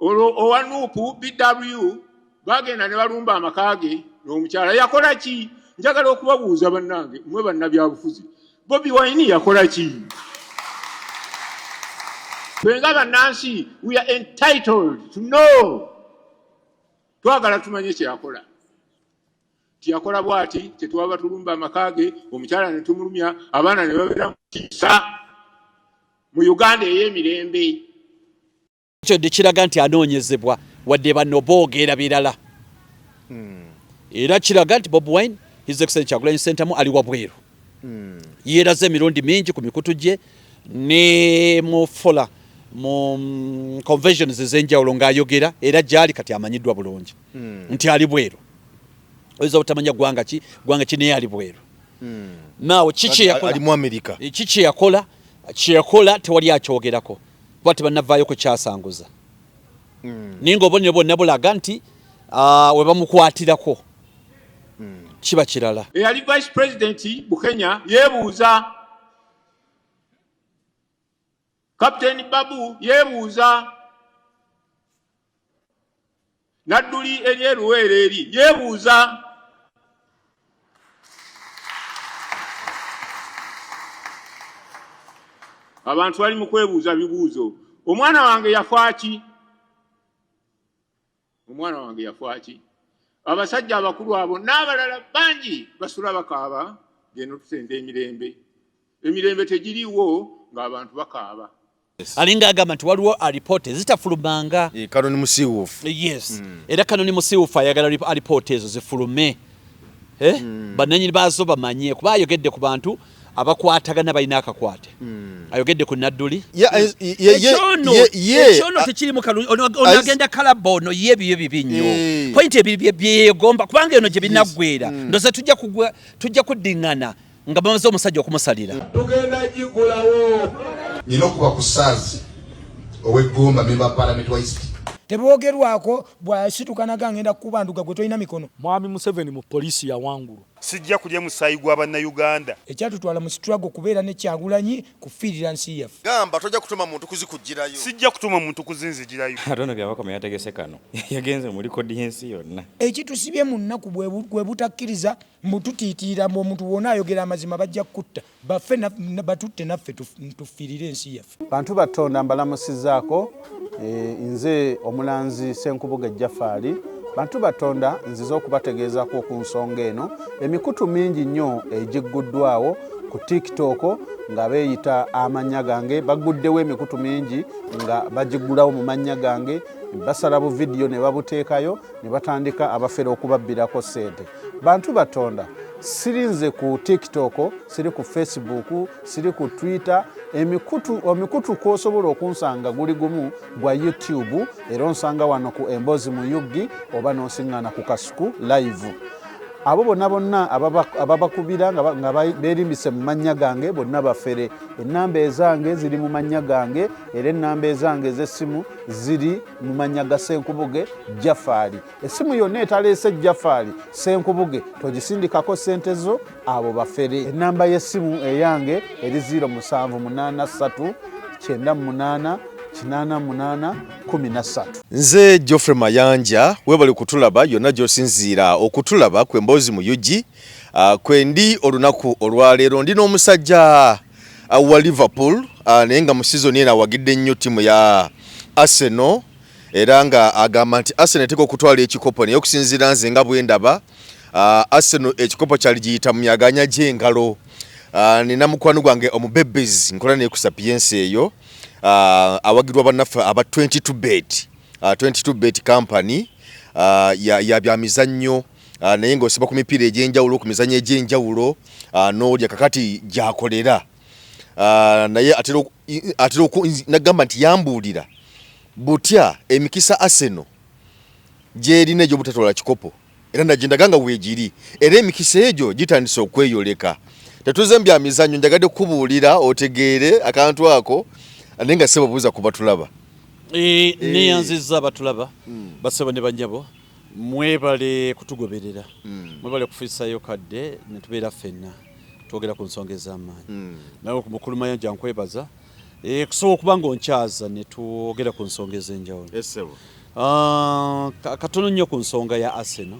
owanuupu BW bagenda ne balumba amakage n'omukyala yakola ki? Njagala okubabuuza bannange mmwe bannabyabufuzi, Bobi Wine yakola ki? Twenga bannansi, we are entitled to know. Twagala tumanye kye yakola. Tiyakola bwati tetwaba tulumba amakage omukyala ne tumulumya abaana ne babeera mu kisa mu Uganda ey'emirembe. Ekyo kiraga nti anoonyezebwa wadde bano boogera birala. Era kiraga nti Bobi Wine His Excellency Kyagulanyi Ssentamu ali wabweru. Yeeraze emirundi mingi ku mikutu gye ne mu fola mu conventions ez'enjawulo ng'ayogera era gyali kati amanyiddwa bulungi nti ali bweru. Oyinza obutamanya ggwanga ki naye ali bweru. Naawe kiki yakola? Ali mu Amerika. Kiki yakola tewali akyogerako. Kuba tebannavaayo ku kyasanguza. Ninga obonero bonna bulaga nti we bamukwatirako kiba kirala. Eyali Vice President Bukenya yeebuuza, Captain Babu yeebuuza, Nadduli Eryeruweere eri yeebuuza. Abantu bali mu kwebuuza bibuuzo. Omwana wange yafa ki? Omwana wange yafa ki? Abasajja abakulu abo n'abalala bangi basula bakaaba geno tusente emirembe. Emirembe tegiriwo ng'abantu bakaaba. Alinga agamba nti waliwo alipoota ezitafulumanga. Kanoni musiiwufu. Yes. Era kanoni musiiwufu ayagala alipoota ezo zifulume. Bannannyini baazo bamanye kuba ayogedde ku bantu abakwatagana balina akakwate. Ayogedde ku Nadduli. Ekyono tekirimu onagenda kalaba ono ye biyo bibi nnyo. Point ebiri byegomba kubanga eno gye binaggwera. Ndoza tujja kuddingana nga bamaze omusajja okumusalira. Tugenda gigulawo. Nina okuba ku saazi ow'eggomba memba Parliamentary wa East. Teboogerwako bw'asitukanaga ngenda kubanduka gwe tolina mikono. Mwami Museveni mu poliisi ya wangulu. Sijja kulya musaayi gw'Abannayuganda. Ekyatutwala mu struggle kubeera ne Kyagulanyi kufiirira nsi yaffe. Gamba tojja kutuma muntu kuzikugirayo. Sijja kutuma muntu kuzinzigirayo. Atonda byabakoma yategese kano. Yagenze muri kodi yensi yonna. Ekitusibye mu nnaku bwe butakkiriza mbututiitira mu omuntu wonna ayogera amazima bajja kutta. Baffe batutte naffe tufiirire ensi yaffe. Bantu batonda mbalamusizaako nze omulanzi Senkubuga Jafari. Bantu batonda nziza okubategeezaako ku nsonga eno. Emikutu mingi nnyo egigguddwawo ku TikTok nga beeyita amannya gange. Baguddewo emikutu mingi nga bagiggulawo mu mannya gange. Basala bu video ne babuteekayo ne batandika abafere okubabbirako ssente. Bantu batonda sirinze ku TikTok, siri ku Facebook, siri ku Twitter. Emikutu kw'osobola okunsanga guli gumu gwa YouTube era onsanga wano ku Emboozi mu Yugi oba n'osiŋŋaana ku Kasuku live. Abo bonna ababakubira nga beerimbise mu mannya gange bonna bafere. Ennamba ezange ziri mu mannya gange era ennamba ezange ez'essimu ziri mu mannya ga Senkubuge Jafari. Essimu yonna etaleese Jafari Senkubuge togisindikako ssente zo, abo bafere. Ennamba y'essimu eyange eri 0783 98 88 Nze Geoffrey Mayanja webali kutulaba yonna gy'osinziira okutulaba ku Emboozi mu Yugi. Kwendi olunaku olwaleero ndina omusajja wa Liverpool naye nga mu season eno awagidde nnyo ttiimu ya Arsenal era nga agamba nti Arsenal eteka okutwala ekikopo naye okusinziira nze nga bwe ndaba Arsenal ekikopo kyali giyita mu myaganya gy'engalo. Nina mukwano gwange omubebezi nkola naye ku Sapiensi eyo. Awagirwa bannaffe aba 22 bet company ya bya mizannyo naye ng'osiba ku mipiira egy'enjawulo ku mizannyo egy'enjawulo n'olya kakati gy'akolera naye atera nagamba nti yambuulira butya emikisa Arsenal gy'erina egy'obutatwala kikopo era nagindaga nga weegiri era emikisa egyo gitandise okweyoleka. Tetuze mbya mizannyo njagadde kubuulira otegeere akantu ako nenga sebo buuza ku batulaba. Neyanzizza batulaba basebo ne banjabo mwebale kutugoberera mwebale kufiisayo kadde ne tubeera ffenna twogera ku nsonga ez'amaanyi naye ku mukulu Mayanja nkwebaza Kusobola okuba ng'onkyaza ne twogera ku nsonga ez'enjawulo. Katono nnyo ku nsonga ya Arsenal.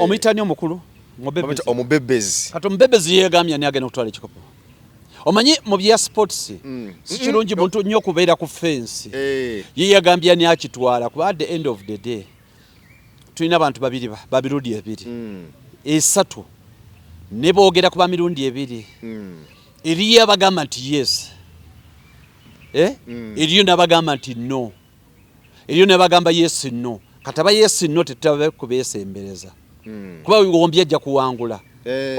Omuyitani omukulu omubebezi. Kati omubebezi yeegambye ani agenda okutwala ekikopo. Omanyi mu bya sports si kirungi muntu nnyo kubeera ku fensi. Ye yagambye ani akitwala kuba at the end of the day tulina abantu babirundi ebiri. Esatu ne boogera ku bamirundi ebiri. Eriyo abagamba nti yes. Eriyo n'abagamba nti no. Eriyo n'abagamba yes no. Kati aba yes no tetutabe kubeesembereza. Kuba wombi ajja kuwangula.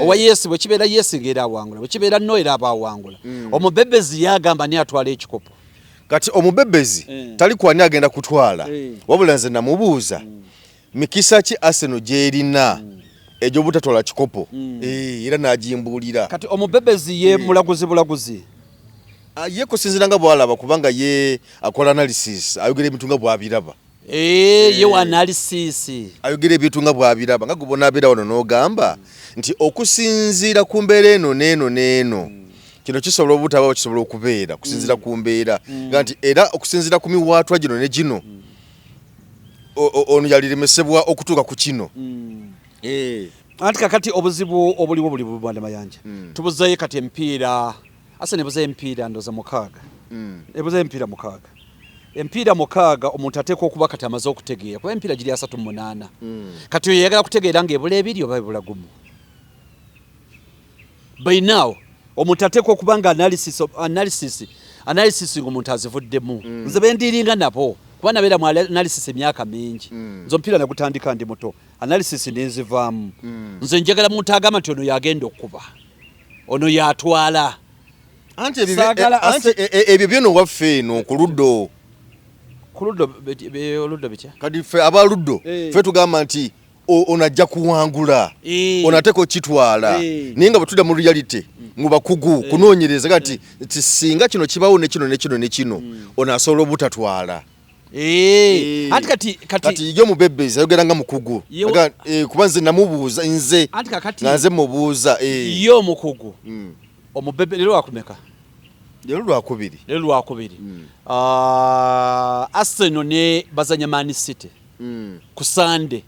Owa yes bwe kibeera yes ng'era awangula. Bwe kibeera no era aba awangula. Omubebezi yagamba ni atwala ekikopo. Kati omubebezi tali kwani agenda kutwala. Wabula nze namubuuza mikisa ki Arsenal gy'erina ejo butatwala kikopo. Era n'agimbulira. Kati omubebezi ye mulaguzi. Ye kusinzira nga bwalaba kubanga ye akola analysis ayogera ebintu nga bwabiraba. Ye wa analysis ayogera ebintu nga bwabiraba nga gubona abira wano n'ogamba nti okusinzira ku mbeera eno n'eno kino kisobola obutaba kisobola okubeera kusinzira ku mbeera nti era okusinzira ku miwaatwa gino ne gino ono yaliremesebwa okutuuka ku kino. Anti kakati obuzibu obuliwo buli bubanda mayanja tubuzayo kati empiira Arsenal ebuzayo empiira ndoza mukaaga ebuzayo empiira mukaaga. Empiira mukaaga omuntu ateekwa okuba kati amaze okutegeera kuba empiira giri 38. Kati oyo yagala kutegeera ng'ebula ebiri oba ebula gumu. By now omuntu ateekwa okuba nga analysis ng'omuntu azivuddemu. Nze bendiringa nabo kuba nabeera mu analysis emyaka mingi. Nze omupiira nagutandika ndi muto analysis nenzivaamu. Nze njagala muntu agamba nti ono yagenda okuba ono yatwala. Anti ebyo byono waffe eno ku luddo. Oluddo bitya kadi ffe abaluddo ffe tugamba nti onajja kuwangula onateeka okitwala naye nga bwe tudda mu reality mu bakugu kunoonyereza kati singa kino kibawo ne kino onaasobola obutatwala. Kati ye omubebezi ayogera nga mukugu kuba nze namubuuza nze nga nze mubuuza ye omukugu omubebe lero akumeka lero lwakubiri Arsenal ne bazanya Man City ku Sunday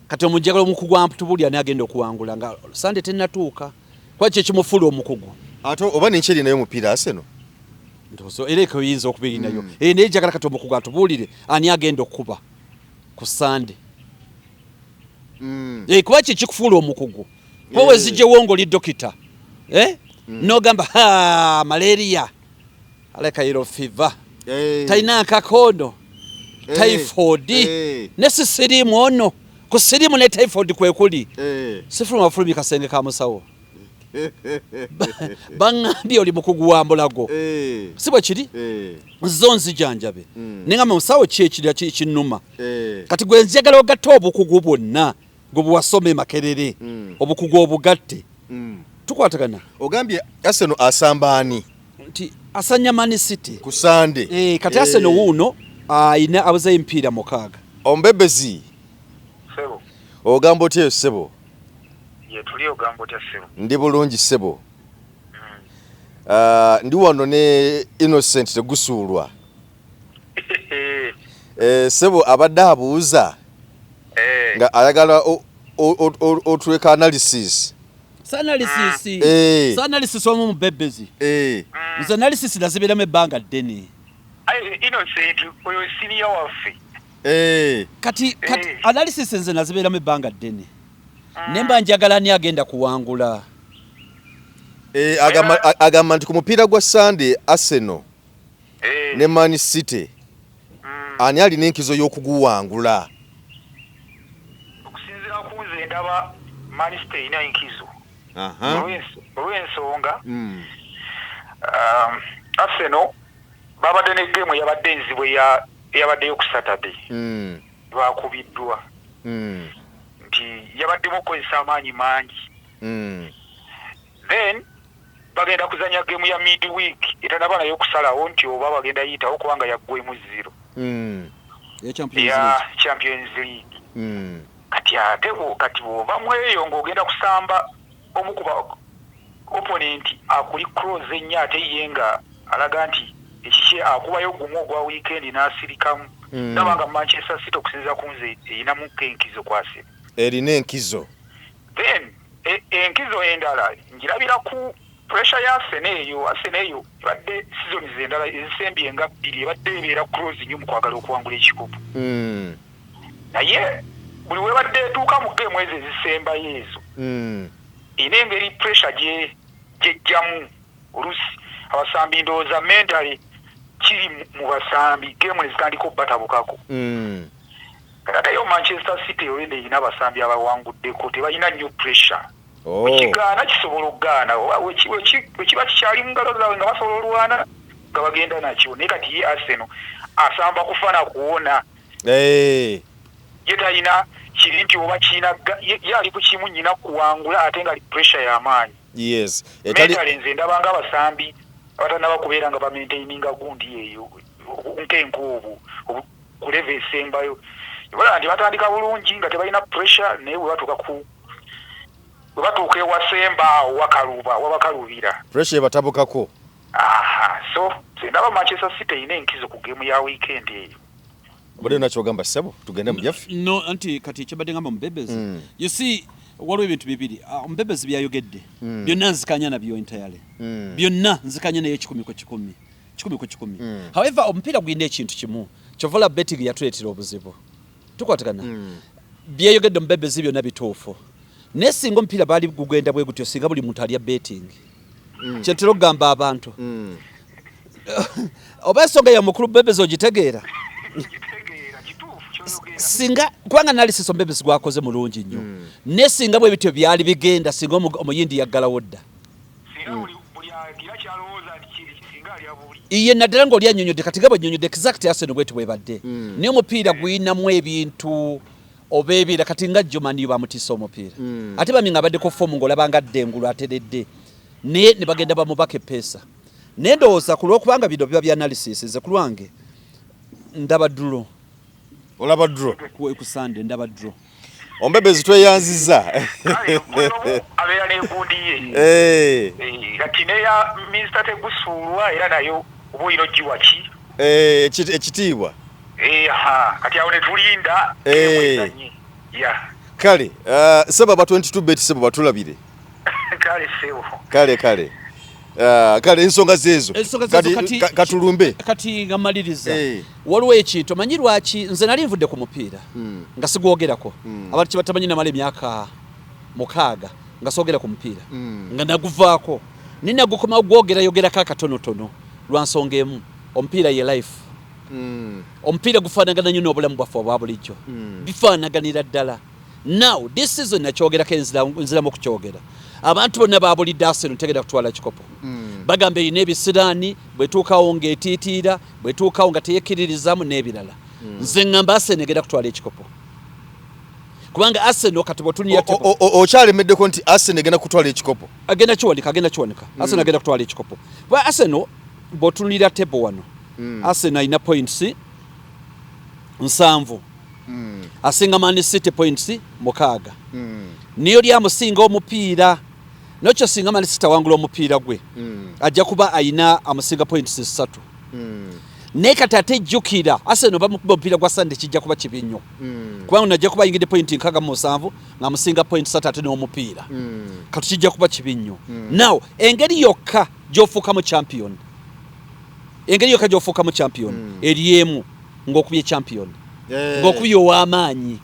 kati omujjagala omukugu amputubuli ani agenda okuwangula nga Sunday tennatuuka kwa kye kimufula omukugu ate oba nenkyeri nayo omupiira Arsenal ndozo ereka oyinza okubeera nayo naye njagala kati omukugu atubuulire ani agenda okuba ku Sunday kuba kye kikufuula omukugu powe zijjewo ng'oli dokita nogamba malaria aleka yellow fever talina akakondo typhoid ne sisirimu ono ku sirimu ne typhoid kwekuli sifuluma fulumi kasenge ka musawo bangambye oli mukugu wa mbulago si bwe kiri zonzi janjabe ninga musawo kyekirya kinnuma kati gwe njagala ogatta obukugu bwonna gwe bwasome makerere obukugu obugatte tukwatagana. Ogambye Arsenal asambaani nti asanya Man City ku Sunday kati Arsenal wuno ina abaza empiira mukaaga. Ombebezi sebo ogamba otya sebo ye tuli ogamba otya sebo ndi bulungi sebo ndi wano ne Innocent Tegusulwa sebo abadde abuuza nga ayagala otweka analysis analysis omu mubebezi nze analysis nazibiramu ebbanga ddene Innocent oyo senior waffe kati analysis nze nazibiramu ebbanga ddene nemba njagala ani agenda kuwangula agamba nti ku mupiira gwa Sunday Arsenal ne Man City ani alina enkizo y'okuguwangula okusinziira ku nze ndaba Man City erina enkizo olw'ensonga Arsenal babadde ne game yabadde nzibwe yabaddeyo ku Saturday bakubiddwa nti yabaddemu okukozesa amaanyi mangi then bagenda kuzanya game ya midweek etanaba nayo okusalawo nti oba bagenda yitawo kubanga yaggwemu 0 ya Champions League kati ate kati bw'oba mweyo ng'ogenda kusamba omukuba opponent akuli close ennyo ate ye nga alaga nti ekiki akubayo gumu ogwa weekend n'asirikamu nabanga Manchester City okusinza kunze erinamu enkizo kwase erina enkizo then enkizo endala njirabira ku pressure ya Arsenal badde season zendala ezisembye nga 2 badde ebeera close nnyo mu kwagala okuwangula ekikopo naye buli we badde etuuka mu game ezo ezisemba yeezo ina engeri pressure gyejjamu olusi abasambi ndowooza mentally kiri mu basambi game ezitandika obbatabukako kati yo Manchester City olende ina abasambi abawanguddeko tebalina nnyo pressure wekigaana kisobola okugaana wekiba kikyali mu ngalo zaabwe nga basobola olwana nga bagenda nakyo naye kati ye Arsenal asamba kufana kuwona ye talina kiri nti oba kiina ye ali ku kimu nnyina kuwangula ate nga ali pressure y'amaanyi yes mentally nze ndabanga abasambi abatanaba kubeera nga bamaintaininga gundi eyo nkenkuobu kuleva esembayo bala nti batandika bulungi nga tebalina pressure naye batuuka ewasemba wabakalubira pressure ebatabukako so ndaba Manchester City ine enkizo ku game ya weekend eyo bade nachogamba sebo tugende mujaffe no anti kati kyabadde ngamba mubebezi you see waliwo ebintu bibiri omubebezi byayogedde byonna nzikanya nabyo entirely byonna nzikanya naye 10 however omupiira gwine ekintu kimu kyovola betting yatuleetera obuzibu tukwatagana byayogedde omubebezi byonna bituufu naye singa omupiira baali gugenda bwe gutyo singa buli muntu alya betting kyentera okugamba abantu oba ensonga ya mukulu bebezi ogitegeera singa kubanga analysis ombebezi gwakoze mulungi nnyo ne singa bwe bityo byali bigenda singa omuyindi yaggalawo dda iye naddala ng'oli annyonnyodde kati gabo nnyonnyodde exact Arsenal bwetyo bwebadde naye omupiira guyinamu ebintu oba ebiira kati nga Jomani bamutiisa omupiira ate bami nga baddeko fomu ng'olabanga ddengulu ateredde naye ne bagenda bamubaka eppeesa naye ndowooza ku lw'okubanga bino biba bya analysis nze ku lwange ndaba duro olaba duro ku Sunday ndaba duro ombebezi tweyanziza abeera n'engundi ye kati neya Mr. Tegusulwa era nayo oba olina oggiwa ki ekitiibwa kati awo ne tulinda kale seba 22 bet seba batulabire kale sebo kale kale ensonga zezo katulumbe kati ngamaliriza waliwo ekintu omanyi lwaki nze nali nvudde ku mupiira nga sigwogerako abantu kibatamanyi namala emyaka 6 nga soogera ku mupiira nga naguvaako ninagukoma ogwogera yogerako akatonotono lwa nsonga emu omupiira ye life omupiira gufaanagana nnyo n'obulamu bwaffe obwa bulijjo bifaanaganira ddala now this season nakyogerako enziramu okukyogera abantu bonna babulidde Arsenal tegenda kutwala kikopo bagamba erina ebisiraani bwetuukawo ng'etiitiira bwetuukawo nga teyekkiririzamu n'ebirala nze ngamba Arsenal egenda kutwala ekikopo kubanga Arsenal kati bwetunira okyalemeddeko nti Arsenal egenda kutwala ekikopo agenda kiwanika Arsenal agenda kutwala ekikopo kuba Arsenal bw'otunulira table wano Arsenal alina points 7 asinga Man City points 6 niyo lyamusinga omupiira nokyo singa Man City wangula omupiira gwe ajja kuba ayina amusinga points 3 naye kati ate jjukira Arsenal bamukuba omupiira gwa Sunday kijja kuba kibi nnyo kubanga najja kuba ayingidde point 7 ng'amusinga points 3 ate n'omupiira kati kijja kuba kibi nnyo now engeri yokka gy'ofuukamu champion eri emu ng'okubye champion ng'okubye ow'amaanyi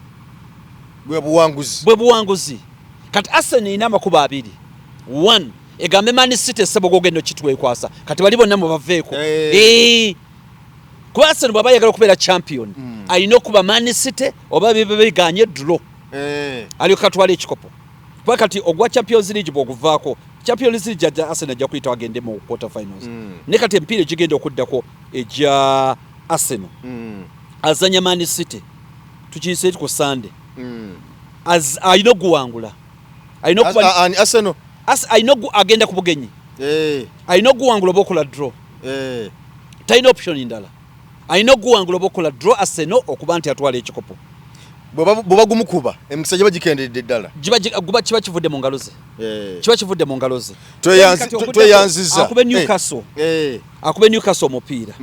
bwe buwanguzi kati Arsenal ina amakuba 2 1 egambe Man City sebo gogendo kitwekwasa kati bali bonna mubaveeko kuba Arsenal bwaba yagala okubeera champion alina okuba Man City oba bebeganye draw aliyo katwala ekikopo kuba kati ogwa Champions League bwoguvaako Champions League ajja Arsenal ajja kuyita agende mu quarter finals ne kati empiira gigenda okuddako ejja Arsenal azanya Man City tukiyise ku Sunday ayina okuwangula Arsenal ayina agenda ku bugenyi ayina okuwangula oba okola draw talina option ndala ayina okuwangula oba okola draw Arsenal okuba nti atwala ekikopo Boba gumukuba emukisa jiba jikendedde ddala. Guba kiba kivudde mu ngalo ze. Kiba kivudde mu ngalo ze. Tweyanziza. Akube Newcastle. Akube Newcastle omupiira.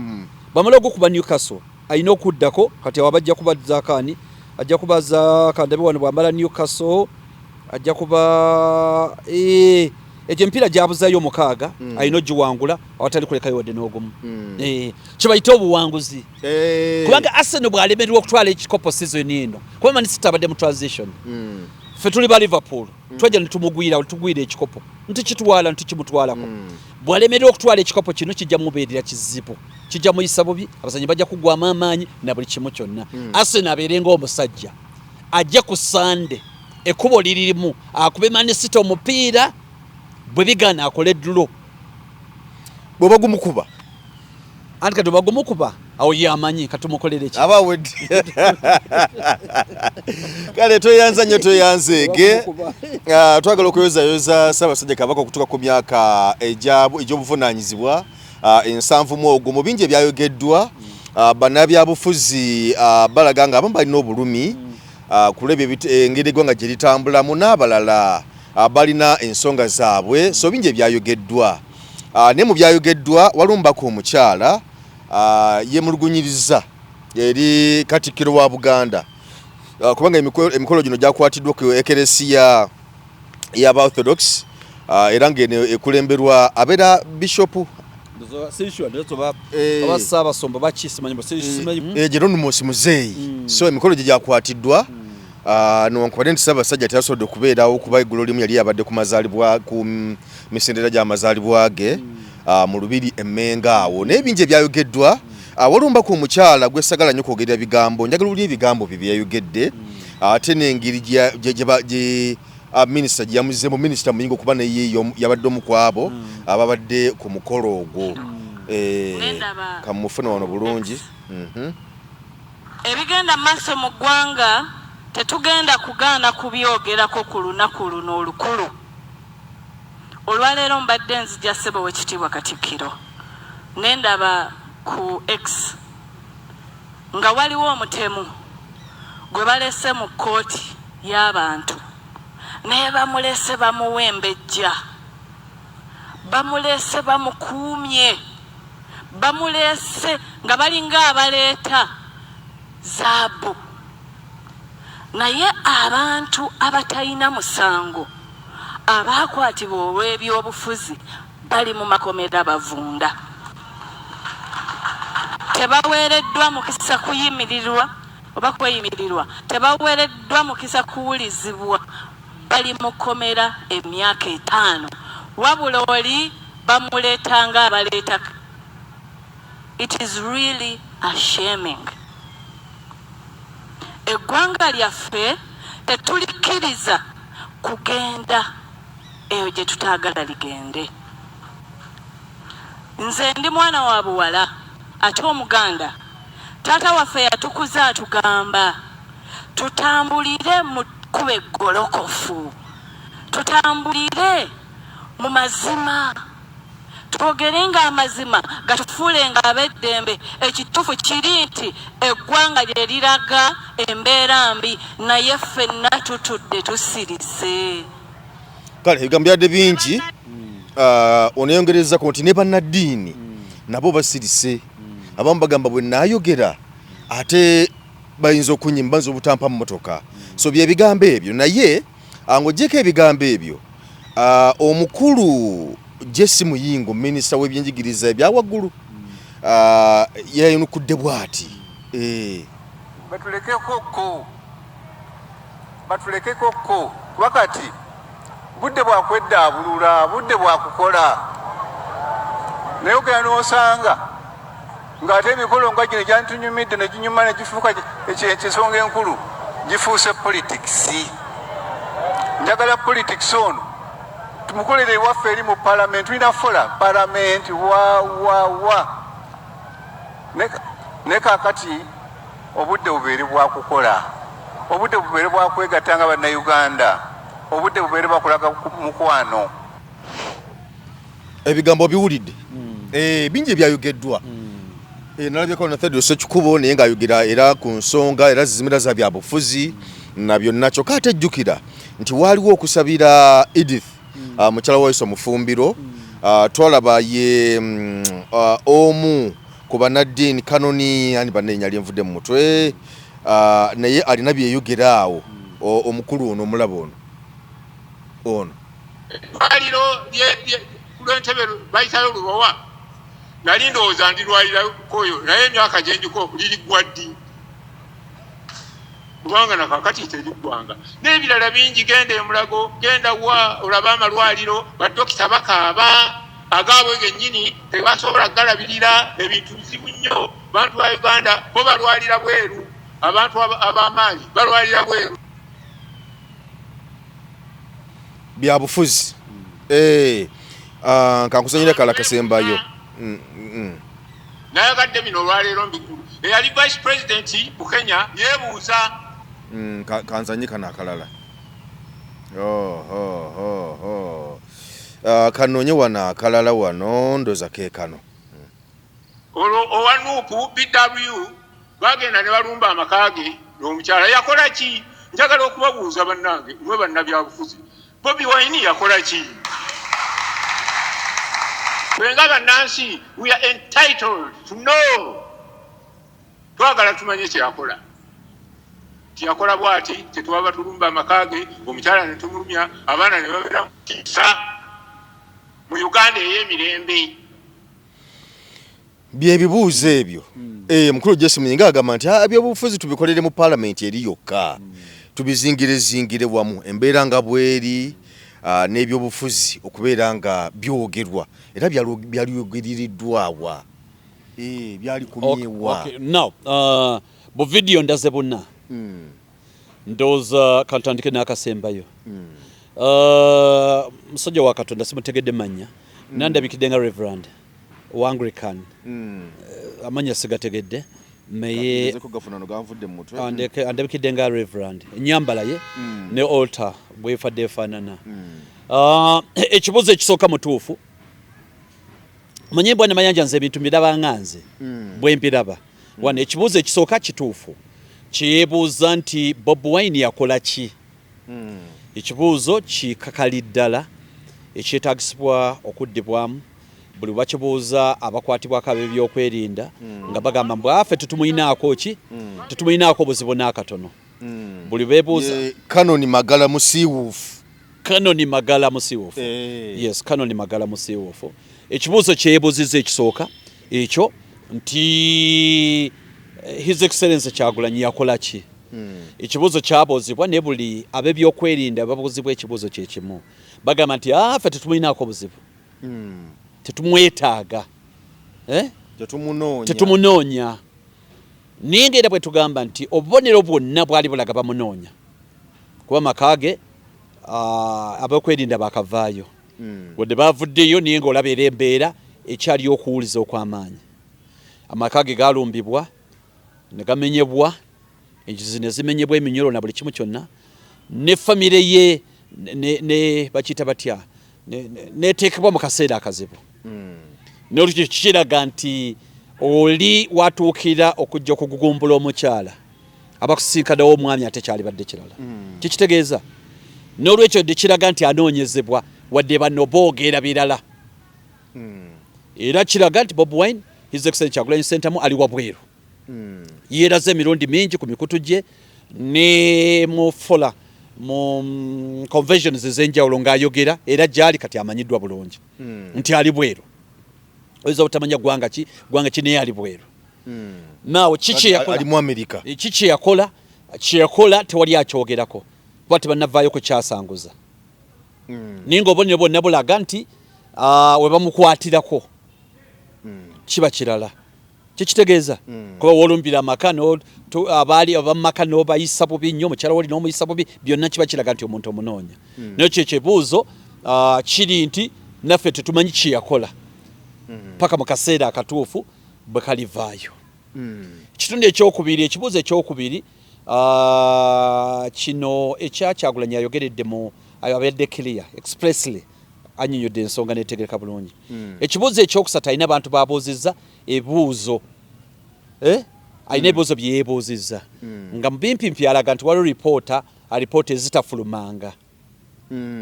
Bamala okukuba Newcastle ayina okuddako kati abajja kuba Zakani ajja kuba Zakani wano bwambala Newcastle ajja kuba eje mpira jabuzayo mukaaga ayino jiwangula awatali kuleka yode n'ogumu kibayita obuwanguzi kubanga Arsenal bwalemerwa okutwala ekikopo season eno kuba Man City abadde mu transition fe tuli ba Liverpool twajja nitumugwira tugwira ekikopo ntukitwala ntukimutwalako bwalemerwa okutwala ekikopo kino kijja mubeerera kizibu kijja muyisa bubi abazanyi bajja kugwamu amaanyi na buli kimu kyonna Arsenal abeerenga omusajja ajja ku Sunday ekubo lirimu akube Man City omupiira bwe bigana akole ddulo bwoba gumukuba anti kati bagumukuba awo yamanyi katumukolere ki abawedde kale toyanza nnyo toyanzeege twagala okuyozayoza Ssaabasajja Kabaka okutuuka ku myaka egy'obuvunaanyizibwa ensanvu mu ogwo mu bingi ebyayogeddwa bannabyabufuzi balaga nga abamu balina obulumi kulebya engeri eggwanga gye litambulamu n'abalala balina ensonga zaabwe so bingi ebyayogeddwa ne mu byayogeddwa walumbako omukyala yemulugunyiriza eri Katikkiro wa Buganda kubanga emikolo gino gyakwatiddwa ku ekeresiya y'aba Orthodox era ng'eno ekulemberwa abeera bishopu Geronimos Muzeeyi so emikolo gye gyakwatiddwa newankubadde nti Ssaabasajja teyasobodde okubeerawo kuba eggulo limu yali yabadde ku mazaalibwa ku misendera gy'amazaalibwa ge mu Lubiri Emmenga awo naye bingi ebyayogeddwa walumbako omukyala gwesagala nnyo kwogerera bigambo njagala oli ebigambo bye byayogedde ate n'engeri gye minisita gye yamuzizeemu minisita muyinga okuba naye yabadde omu ku abo ababadde ku mukolo ogwo kamufuna wano bulungi ebigenda maaso mu ggwanga tetugenda kugaana kubyogerako ku lunaku luno olukulu olwaleero mbadde nzija ssebo w'ekitiibwa Katikkiro nendaba ku X nga waliwo omutemu gwe balese mu kkooti y'abantu naye bamulese bamuwembejja bamulese bamukuumye bamulese nga balinga abaleeta zaabu naye abantu abatalina musango abakwatibwa olw'ebyobufuzi bali mu makomera bavunda tebaweereddwa mukisa kuyimirirwa oba kweyimirirwa tebaweereddwa mukisa kuwulizibwa bali mu komera emyaka 5 wabula oli bamuleetanga abaleeta it is really ashaming eggwanga lyaffe tetulikkiriza kugenda eyo gye tutaagala ligende nze ndi mwana wa buwala ate omuganda taata waffe yatukuza atugamba tutambulire mu kkubo eggolokofu tutambulire mu mazima twogerenga amazima gatufuulenga ab'eddembe ekituufu kiri nti eggwanga lye liraga embeera mbi naye ffenna tutudde tusirise kale ebigambo byadde bingi oneyongerezako nti ne bannaddiini nabo basirise abamu bagamba bwe naayogera ate bayinza okunyima bayinza obutampa mu motoka so bye bigambo ebyo naye ng'oggyeko ebigambo ebyo omukulu Jesse Muyingo minisita w'ebyenjigiriza ebyawaggulu yayinukudde bw'ati batulekekokko wakati budde bwakweddaabulula budde bwakukola naye ogenda n'osanga ng'ate emikolo nga gino gyantunyumidde ne ginyuma ne gifuuka ekisonga enkulu gifuuse politics njagala politics ono tumukolere ewaffe eri mu Parliament tulina fola Parliament ne kaakati obudde bubeere bwakukola obudde bubeere bwakwegatta nga bannayuganda obudde bubeere bwakulaga mukwano ebigambo biwulidde bingi ebyayogeddwa nalabyeko na Thaddeus Sekikubo naye ng'ayogera era ku nsonga era zizimira za byabufuzi na byonna kyokka ate jjukira nti waaliwo okusabira Edith mukyala wa Yesu Mufumbiro twalaba ye omu ku bannaddiini Canoni ani bannenya lyenvudde mu mutwe naye alina byeyogera awo omukulu ono omulaba ono aliro lw'entebe bayitayo lubowa nali ndowooza ndirwalira koyo naye emyaka gye ndiko liriggwa ddi kubanga nakakati teriggwanga n'ebirala bingi genda emulago genda wa olaba amalwaliro badokita bakaaba agaabwe gennyini tebasobola galabirira ebintu bizibu nnyo bantu ba Uganda bo balwalira bweru abantu ab'amaanyi balwalira bweru byabufuzi kankusanyira kala kasembayo nayagadde bino olwaleero mbikulu eyali vice president mu Kenya yeebuuza kanzanyika n'akalala kanonye wano akalala wano ndoza ke kano owa Nuupu BW bagenda ne balumba amakaage n'omukyala yakola ki njagala okubabuuza bannange mwe bannabyabufuzi Bobi Wine yakola ki Wenga bannansi we are entitled to know twagala tumanye kyeyakola tiyakola bwati tetwaba tulumba amakaage omukyala ne tumulumya abaana ne babeera mukisa mu Uganda ey'emirembe byebibuuzo ebyo mukulu Jesse Muyinga agamba nti ebyobufuzi tubikolere mu Parliament eri yokka tubizingire wamu embeera nga bweri n'ebyobufuzi okubeera nga byogerwa era byaliyogeriddwawa byali kumyewa now bu video ndaze bonna ndowooza kantandike n'akasembayo musajja wa Katonda simutegedde manya nandabikidde nga Reverend wa Anglican amanya sigategedde meye andabikidde nga Reverend ennyambala ye ne altar bwefadde efaanana ekibuuzo ekisooka mutuufu manye bwana Mayanja nze ebintu mbiraba nga nze bwe mbiraba wano ekibuuzo ekisooka kituufu kyebuuza nti Bobi Wine yakola ki ekibuuzo kikakali ddala ekyetaagisibwa okuddibwamu buli bakibuuza abakwatibwako ab'ebyokwerinda nga bagamba mbwaffe tetumuyinaako ki tetumuyinaako obuzibu n'akatono buli beebuuza Canon Magala MUSIIWUFU Canon Magala MUSIIWUFU yes Canon Magala MUSIIWUFU ekibuuzo kyebuuziza ekisooka ekyo nti His Excellency Kyagulanyi yakola ki ekibuuzo kyabuuzibwa ne buli ab'ebyokwerinda babuuzibwa ekibuuzo kye kimu bagamba nti ffe tetumuyinaako obuzibu tetumwetaaga tetumunoonya naye ng'era bwe tugamba nti obubonero bwonna bwali bulaga bamunoonya kuba makaage ab'okwerinda bakavaayo wadde bavuddeyo naye ng'olaba era embeera ekyali okuwuliza okw'amaanyi amakaage galumbibwa ne gamenyebwa enjuzi ne zimenyebwa eminyolo na buli kimu kyonna ne famire ye ne bakiyita batya neteekebwa mu kaseera akazibu n'olukyo kiraga nti oli watuukira okujja okugugumbula omukyala abakusinkanawo omwami ate kyali badde kirala kikitegeeza n'olwekyo dde kiraga nti anoonyezebwa wadde bano boogera birala era kiraga nti Bobi Wine His Excellency Kyagulanyi Ssentamu ali wabweru yeeraze emirundi mingi ku mikutu gye ne mu fola mu conventions ez'enjawulo ng'ayogera era gyali kati amanyiddwa bulungi nti ali bweru oyinza obutamanya ggwanga ki naye ali bweru naawe ali mu America ki kyeyakola tewali akyogerako kuba tebannavaayo ku kyasanguza naye ng'obonero bwonna bulaga nti we bamukwatirako kiba kirala kikitegeeza kuba wolumbira amaka abaali abamaka n'obayisa bubi nnyo mukyala woli n'omuyisa bubi byonna kiba kiraga nti omuntu omunoonya naye kyo ekibuuzo kiri nti naffe tetumanyi kyeyakola paka mu kaseera akatuufu bwe kalivaayo ekitundu ekyokubiri ekibuuzo ekyokubiri kino ekya Kyagulanyi ayogeredde mu abadde clear expressly anyinyodde ensonga netegereka bulungi ekibuuzo ekyokusatu alina abantu babuuzizza ebibuuzo alina ebibuuzo bye yeebuuzizza nga mubimpimpi alaga nti waliwo alipoota ezitafulumanga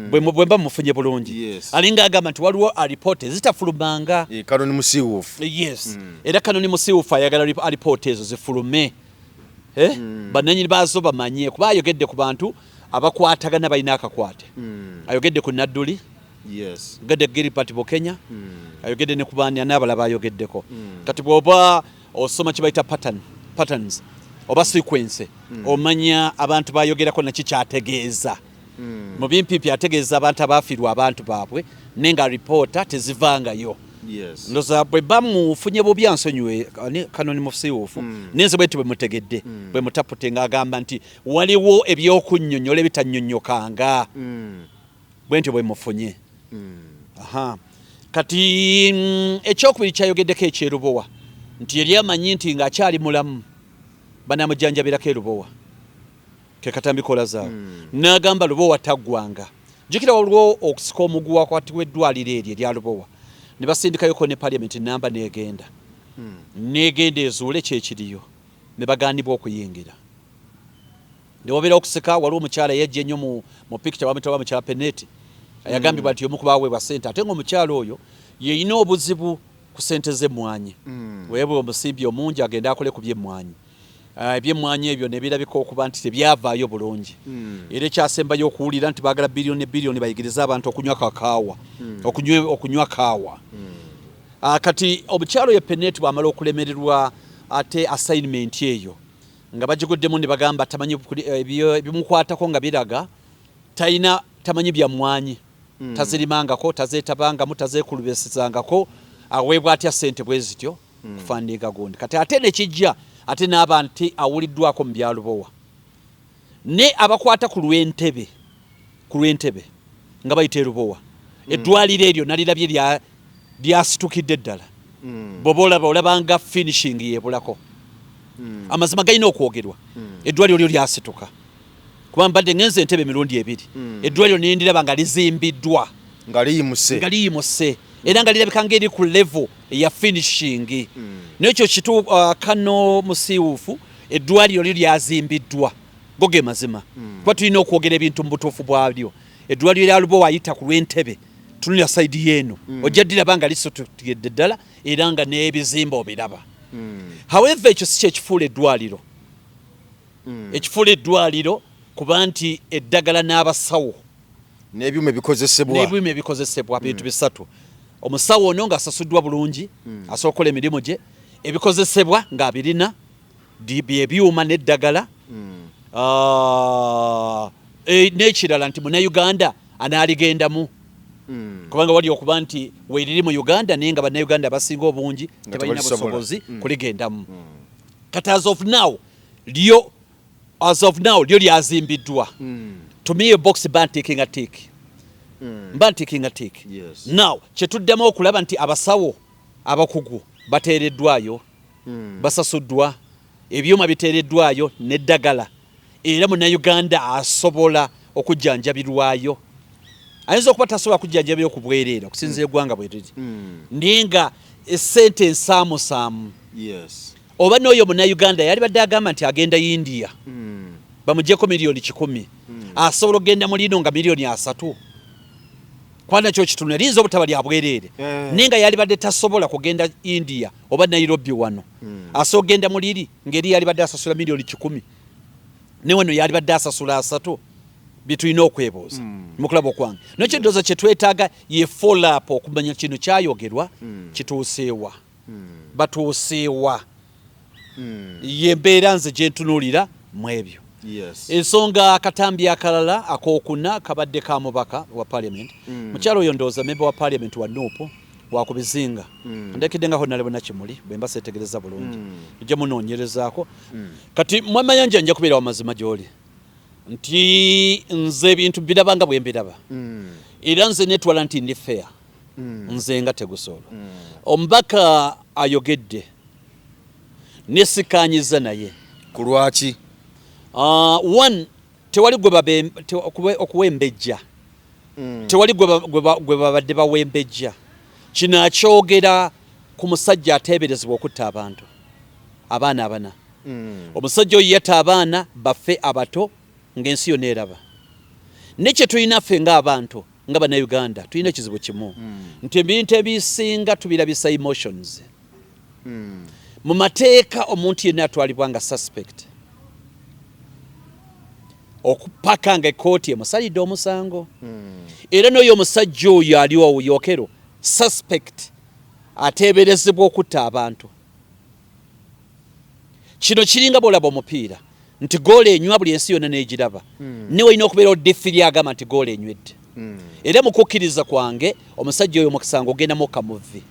bwe mba mufunye bulungi alinga agamba nti waliwo alipoota ezitafulumanga kanoni musiiwuufu era kanoni musiiwuufu ayagala alipoota ezo zifulume bannannyini baazo bamanye kuba ayogedde ku bantu abakwatagana balina akakwate ayogedde ku Nadduli ayogedde Gilbert Bokenya ayogedde ne ku baani n'abalala ayogeddeko kati bw'oba osoma kye bayita patterns oba sequence omanya abantu bayogerako naki kyategeeza mu bimpimpi ategeeza abantu abaafiirwa abantu baabwe nenga ripoota tezivangayo ndoza bwe bamufunye bubi ansonyiwe kanoni musiiwuufu nenze bwe bwe mutegedde bwe mutapute ng'agamba nti waliwo ebyokunnyonnyola ebitannyonnyokanga bwe ntyo bwe mufunye kati ekyokubiri kyayogeddeko ekyerubowa nti yali amanyi nti ng'akyali mulamu banamujjanjabirako erubowa ke katambikola zaawe n'agamba lubowa taggwanga jjukira waliwo okusika omuguwa wakati w'eddwaliro eryo erya lubowa ne basindikayoko ne Parliament namba n'egenda ezuule kyekiriyo ne bagaanibwa okuyingira ne wabeera okusika waliwo omukyala yajja ennyo mu picture bamutawa mukyala Peneti ayagambibwa nti omu ku baaweebwa ssente ate ng'omukyala oyo yeyina obuzibu ku ssente z'emmwanyi weebwe omusimbi omungi agenda akole ku by'emmwanyi ebyemmwanyi ebyo ne birabika okuba nti tebyavaayo bulungi era ekyasembayo okuwulira nti baagala biliyoni bayigiriza abantu okunywa kakaawa okunywa kaawa kati omukyalo ye Peneti bw'amala okulemererwa ate assignment eyo nga bagiguddemu ne bagamba tamanyi ebimukwatako nga biraga tamanyi bya mmwanyi tazirimangako tazeetabangamu tazeekulubesezangako aweebwa atya ssente bwe zityo kufandiika gundi kati ate nekijja ate n'abantu awuliddwako mu byalubowa ne abakwata ku lw'entebe nga bayita erubowa eddwaliro eryo nalirabye lyasitukidde ddala bw'oba olabanga finishing yeebulako amazima galina okwogerwa eddwaliro lyo lyasituka kuba mbadde ngenze entebe emirundi ebiri eddwaliro nendiraba nga lizimbiddwa nga liyimuse era nga lirabika ng'eri ku level eya finishing n'ekyo kitu kano musiiwuufu eddwaliro lyo lyazimbiddwa goge mazima kuba tulina okwogera ebintu mu butuufu bwabyo eddwaliro lya lubowa ayita ku lw'entebe tunulira sayidi yeeno ojja ddiraba nga lisutugedde ddala era nga n'ebizimba obiraba however ekyo si kyekifuula eddwaliro ekifuula eddwaliro kuba nti eddagala n'abasawo n'ebyuma ebikozesebwa bintu bisatu omusawo ono ng'asasuddwa bulungi asobola okukola emirimu gye ebikozesebwa ng'abirina ebyuma n'eddagala n'ekirala nti munnayuganda anaaligendamu kubanga wali okuba nti weeriri mu Uganda naye nga bannayuganda abasinga obungi tebalina busobozi kuligendamu kati as of now lyo lyazimbiddwa to me a box bantaking a tick now kyetuddamu okulaba nti abasawo abakugu bateereddwayo basasuddwa ebyuma biteereddwayo n'eddagala era munnayuganda asobola okujjanjabirwayo ayinza okuba tasobola kujjanjabirwa ku bwereera okusinziira eggwanga bwe liri naye nga essente ensaamusaamu oba n'oyo munnayuganda yali badde agamba nti agenda India bamugyeko miliyoni 100 asobola okgenda mu lino nga miliyoni 3 kwana kyo kitundu liyinza obutaba lya bwereere naye nga yali badde tasobola kugenda India oba Nairobi wano asobola okgenda mu liri ngeri yali badde asasula miliyoni 100 ne wano yali badde asasula 3 bitulina okwebuuza mukulaba okwange nekyo ndowooza kyetwetaaga ye follow up okumanya kino kyayogerwa kituuseewa batuuseewa yembeera nze gyentunuulira mu ebyo ensonga akatambi akalala akokuna kabadde ka mubaka wa Parliament mukyalo oyo ndowooza member wa Parliament wa Nuupu wakubizinga ndekidde nga honale bonna kimuli bwe mba seetegereza bulungi ojja munoonyerezaako kati mwamayanja nja kubeera wamazima gy'oli nti nze ebintu birabanga bwe mbiraba era nze netwala nti ndi fair nze nga Tegusula omubaka ayogedde nesikanyiza naye ku lwaki one tewali okuwembejja tewali gwe babadde bawembejja kino akyogera ku musajja ateeberezebwa okutta abantu abaana abana omusajja oyo yatta abaana baffe abato ng'ensi yonna eraba nekye tulina ffe ng'abantu nga bannayuganda tulina ekizibu kimu nti ebintu ebisinga tubirabisa emotions mu mateeka omuntu yenna atwalibwa nga suspect okupaka nga ekkooti emusalidde omusango era n'oyo omusajja oyo aliwo Yokero suspect ateeberezebwa okutta abantu kino kiringa bw'olaba omupiira nti goolo enywa buli ensi yonna n'egiraba ne walina okubeera odifiri agamba nti goolo enywedde era mu kukkiriza kwange omusajja oyo mukisango ogendamu kamuvi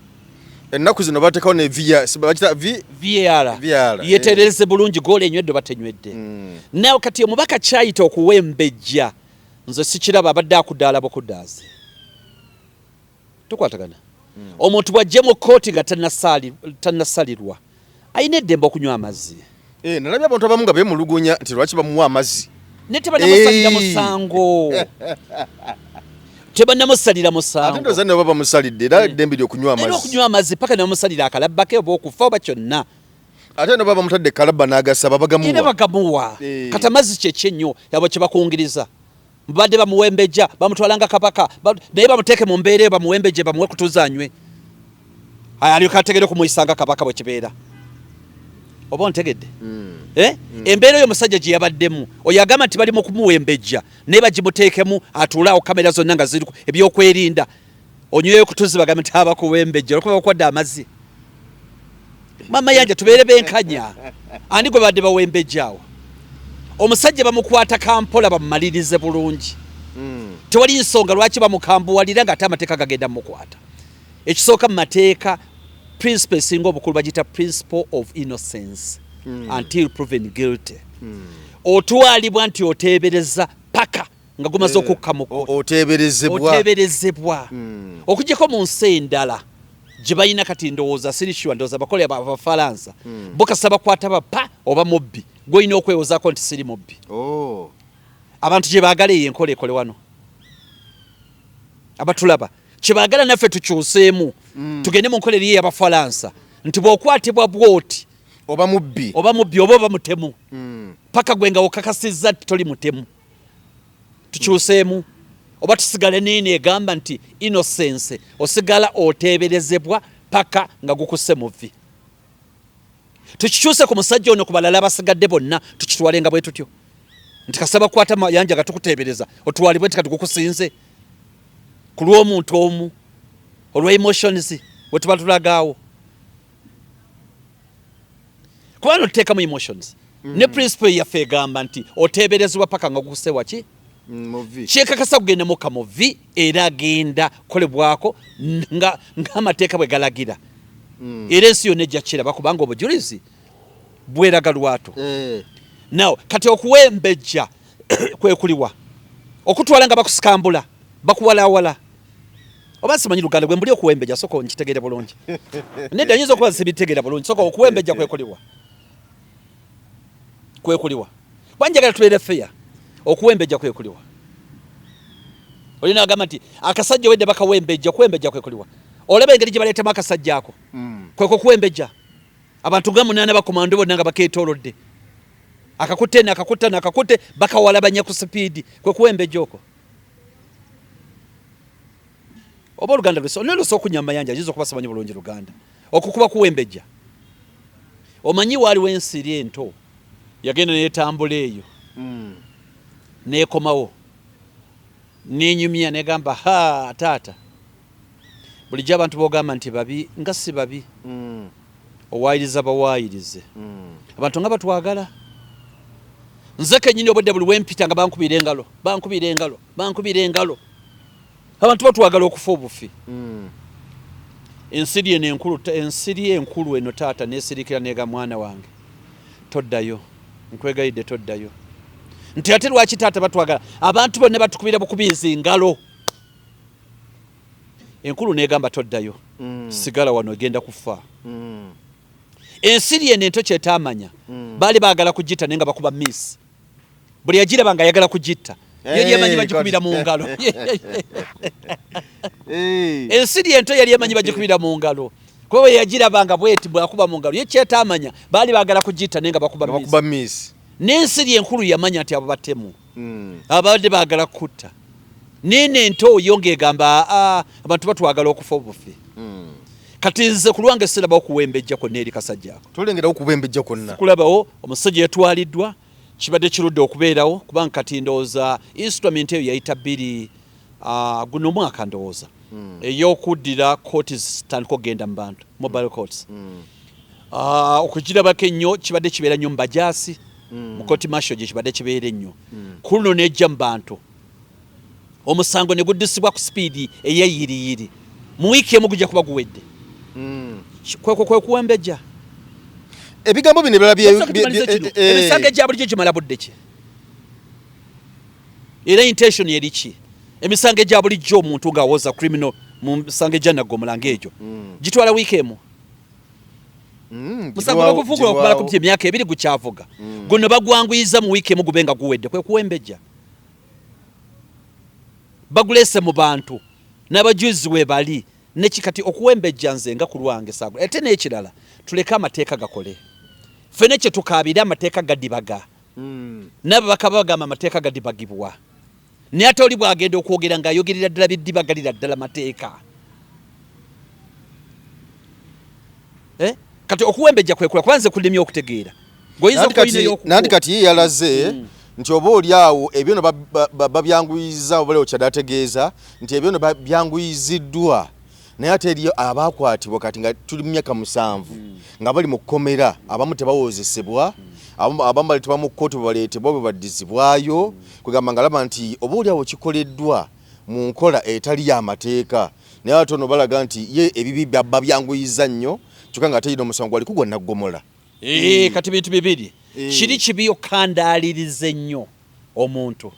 ennaku zino bateekawo ne VAR yeteerereze bulungi goolo enywedde oba tenywedde nawe kati omubaka kyayita okuwembejja nze sikiraba abadde akuddaala bukudaazi tukwatagana omuntu bw'ajje mu kkooti nga tannasalirwa ayina eddembe okunywa amazzi nalabye abantu abamu nga beemulugunya nti lwaki bamuwa amazzi ne tebannamusalira musango tebannamusalira musango ate ndoza ne baba bamusalidde era eddembe ly'okunywa amazzi era okunywa amazzi paka ne bamusalira akalabbake oba okufa oba kyonna ate ne baba bamutadde kalabba n'agasaba bagamuwa era bagamuwa kati amazzi kyeki ennyo yabo kye bakungiriza badde bamuwembejja bamutwalanga kabaka naye bamuteeke mu mbeera bamuwembejje bamuwe kutuuza anywe alyoka ategere okumuyisanga kabaka bwe kibeera oba ontegedde embeera oyo omusajja gye yabaddemu oyo agamba nti bali mu kumuwembejja naye bagimuteekemu atuulaawo kamera zonna nga ziriku ebyokwerinda onyweyo kutuzi bagambe nti abakuwembejja olwokuba bakwadde amazzi mama yanja tubeere benkanya ani gwe badde bawembejjaawo omusajja bamukwata kampola bamumalirize bulungi tewali nsonga lwaki bamukambuwalira nga ate amateeka gagenda mumukwata ekisooka mu mateeka principle esinga obukulu bagita principle of innocence until proven guilty otwalibwa nti oteebereza paka nga gumaze okukkamuko oteeberezebwa okugyeko mu nsi endala gye balina kati ndowooza sirishwa ndowooza bakole abafalansa bokasaba kwata bapa oba mubbi gwolina okwewozaako nti siri mubbi abantu gye baagala eyo enkola ekole wano abatulaba kye baagala naffe tukyuseemu tugende mu nkola eriyo ey'abafalansa nti bw'okwatibwa bw'oti oba mubbi oba mutemu paka gwe nga okakasizza toli mutemu tukyuseemu oba tusigale nini egamba nti innocence osigala oteeberezebwa paka nga gukusse muvi tukikyuse ku musajja ono ku balala abasigadde bonna tukitwalenga bwe tutyo nti kasaba kwata mayanja gatukuteebereza otwalibwe nti katukukusinze ku lw'omuntu omu olwa emotions we tuba tulagaawo kubanga otuteekamu emotions ne principle yaffe egamba nti oteeberezebwa paka nga gukusse waki kyekakasa kugenda mu kamuvi era agenda kolebwako ng'amateeka bwe galagira era ensi yonna ejja kiraba kubanga obujulizi bweraga lwatu naw kati okuwembejja kwekuliwa okutwala nga bakusikambula bakuwalawala oba simanyi Luganda gwe mbuli okuwembejja soko nkitegere bulungi nedda nyinza okuba sibitegeera bulungi soko okuwembejja kwekuliwa wanjagala tubeere fair okuwembejja kwekuliwa olina agamba nti akasajja wedde bakawembejja kuwembejja kwekuliwa olaba engeri gye baleetemu akasajja ako kweko kuwembejja abantu nga munaana bakomando bonna nga bakeetoolodde akakutte bakawalabanya ku sipiidi kwe kuwembejja okwo oba Oluganda lwese onolusa okunyama yanja ayinza okuba simanyi bulungi Luganda okukuba kuwembejja omanyi waaliwo ensiri ento yagenda neetambula eyo nekomawo nenyumya negamba taata bulijjo abantu bogamba nti babi nga si babi owayiriza bawayirize abantu nga batwagala nze kenyini obudde buli wempita nga bankubira engalo abantu batwagala okufa obufi ensiri enkulu eno taata nesirikira nega mwana wange toddayo nkwegayidde toddayo nti ate lwaki taata batwagala abantu bonna batukubira bukubizi ngalo enkulu negamba toddayo sigala wano egenda kufa ensiri eno ento kyetamanya baali baagala kugitta naye nga bakuba miss buli yagiraba nga ayagala kugitta yali emanyi bagikubira mu ngalo ensiri ento yali emanyi bagikubira mu ngalo Kwe yagirabanga bweti bwakuba mu ngalo ye kyetamanya bali bagala kugita nenga bakuba miss n'ensiri enkulu yamanya nti abo batemu abadde bagala kutta nene nto yonge gamba abantu batwagala okufa obufi kati nze kulwange siraba okuwembejja ko neri kasajja tolengera okuwembejja konna kulabawo omusajja yatwaliddwa kibadde kirudde okubeerawo kubanga kati ndowooza instrument eyo yayita bbiri guno mwaka ndowooza eyokuddira kooti zitandika okugenda mu bantu mobile courts okugirabako ennyo kibadde kibeera nnyo mu bajaasi mu kooti masho gye kibadde kibeera ennyo kuno nejja mu bantu omusango ne guddisibwa ku sipiidi eyeyiriyiri mu wiiki emu gujja kuba guwedde kwe kuwembejja ebigambo bino ebirala emisango egya bulijjo gimala budde ki era intention yeri ki emisango egya bulijjo omuntu ng'awoza criminal mu misango egya naggomola ng'egyo gitwala wiiki emu musango baguvugula okumala ku emyaka 2 gukyavuga guno bagwanguyiza mu wiiki emu gube nga guwedde kwe kuwembejja bagulese mu bantu n'abajuzi we bali nekikati okuwembejja nze nga ku lwange sago ate n'ekirala tuleke amateeka gakole fene kye tukaabira amateeka gadibaga nabo bakabagamba amateeka gadibagibwa ne ate oli bwagenda okwogera ng'ayogerera ddala biddibagalira ddala amateeka kati okuwembejja kwekula kubanze kulimya okutegeera nandi kati ye yalaze nti oba oli awo ebyo no babyanguyiza oba leo kyadategeeza nti ebyo no babyanguyiziddwa naye ate eriyo abakwatibwa kati nga tuli mu myaka 7 nga bali mu kkomera abamu tebawozesebwa abamu baleetebwa mu kkooti bwebaleetebwa bwe baddizibwayo kwegamba nga laba nti oba oli awo kikoleddwa mu nkola etali y'amateeka naye ate ono balaga nti ye ebibi babyanguyiza nnyo kyokka nga ate yino omusango gwali kugwa naggomola kati bintu bibiri kiri kibi okukandaaliriza ennyo omuntu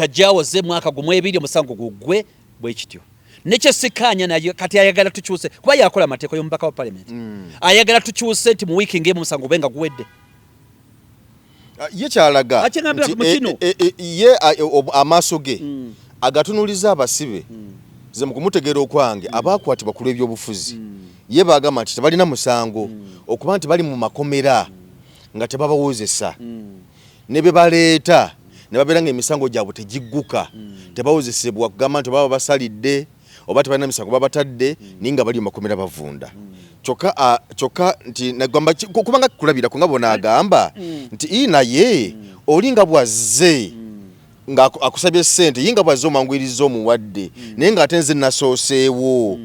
ajjawoze mwaka gumu 2 omusango gugwe bwe kityo nekyesikanya nayo kati ayagala tukyuse kuba yakola amateeko y'omubaka wa Parliament ayagala tukyuse nti mu wiiki ng'emu omusango benga guwedde ye kyalaga ye amaaso ge agatunuliza abasibe ze mu kumutegeera okwange abakwatibwa ku lw'ebyobufuzi ye bagamba nti tebalina musango okuba nti bali mu makomera nga tebabawozesa ne be baleeta ne babeera ng'emisango gyabwe tegigguka tebawozesebwa kugamba nti baba basalidde oba tebalina misango babatadde naye nga bali mu makomera bavunda kyokka nti nagamba kubanga kulabira ku nga bona agamba nti naye oli nga bwazze nga akusabye ssente ye nga bwazze omanguyiriza omuwadde naye ng'ate nze nasooseewo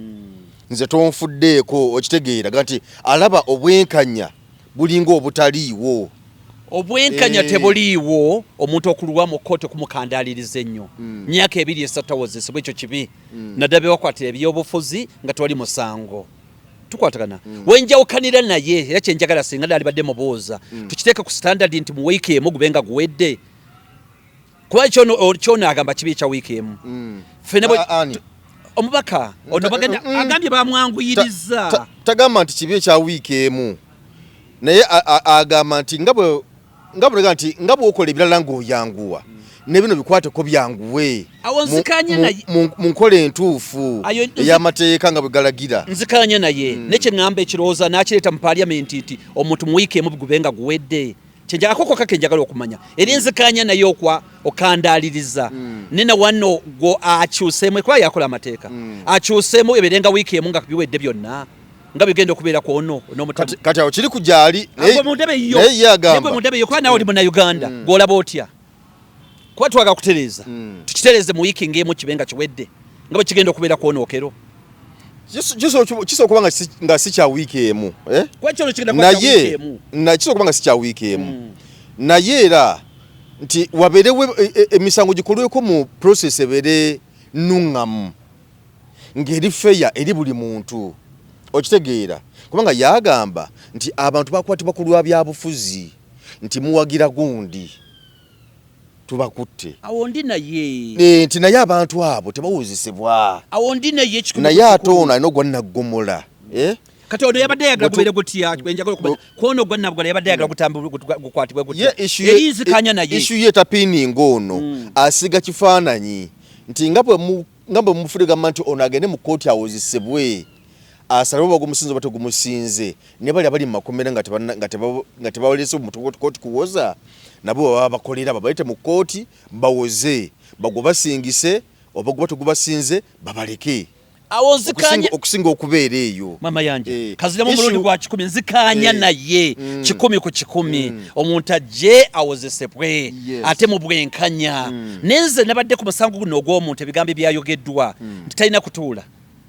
nze tonfuddeeko okitegeera nti alaba obwenkanya bulinga obutaliiwo obwenkanya tebuliiwo omuntu okulwa mu kkooti okumukandaaliriza ennyo myaka 2-3 tawozesebwa ekyo kibi naddabe wakwatira ebyobufuzi nga tewali musango tukwatagana wenjawukanira naye era kyenjagala singa ddala libadde mubuuza tukiteeka ku standard nti mu wiiki emu gube nga guwedde kuba kyono agamba kibi ekya wiiki emu omubaka ono agambye bamwanguyiriza tagamba nti kibi ekya wiiki emu naye agamba nti nga bw'okola ebirala ng'oyanguwa ne bino bikwateko byanguwe mu nkola entuufu ey'amateeka nga bwe galagira nzikanya naye nekyeŋŋamba ekirowooza n'akireeta mu Parliament nti omuntu mu wiiki emu gube nga guwedde akoko kake njagala okumanya eri nzikanya naye okandaaliriza nena wanno gwo akyuseemu kuba yakola amateeka akyuseemu eberenga wiiki emu nga biwedde byonna nga bigenda okubeera kwono kati awo kiri kujaali naye ye agamba mundebe yo kuba nawe oli munnayuganda gw'olaba otya kuba twaga kutereeza tukitereeze mu wiiki ng'emu kibe nga kiwedde nga bwe kigenda okubeera kwonookero kisobola okuba nga si kya wiiki emu naye kisobola okuba nga si kya wiiki emu naye era nti wabeerewo emisango gikolweko mu process ebeere nuŋŋamu ng'eri feya eri buli muntu okitegeera kubanga yagamba nti abantu bakwatibwa ku lwa byabufuzi nti muwagira gundi tubakutte awo ndi naye nti naye abantu abo tebawozesebwa awo ndi naye naye ate ono alina ogwannaggomola kati ono yabadde ayagala gubeere gutya enjagala okumanya kwono ogwannabgola yabadde ayagala gukwatibwe gutya erinzikanya naye issu ye tapiininga ono asiga kifaananyi nti nga bwe mufule gamba nti ono agende mu kkooti awozesebwe asalawo bagumusinze batugumusinze ne bali abali makomera nga tebawolese mu kuwoza nabo baba bakolera babalete mu kooti bawoze bagubasingise oba gubasinze babaleke awo nzikanya okusinga okubeera eyo mama yanje kazira mu muludi gwa 10 nzikanya naye 10 ku 10 omuntu ajje awozesebwe ate mu bwenkanya nenze nabadde ku musango guno ogw'omuntu ebigambo byayogeddwa talina kutuula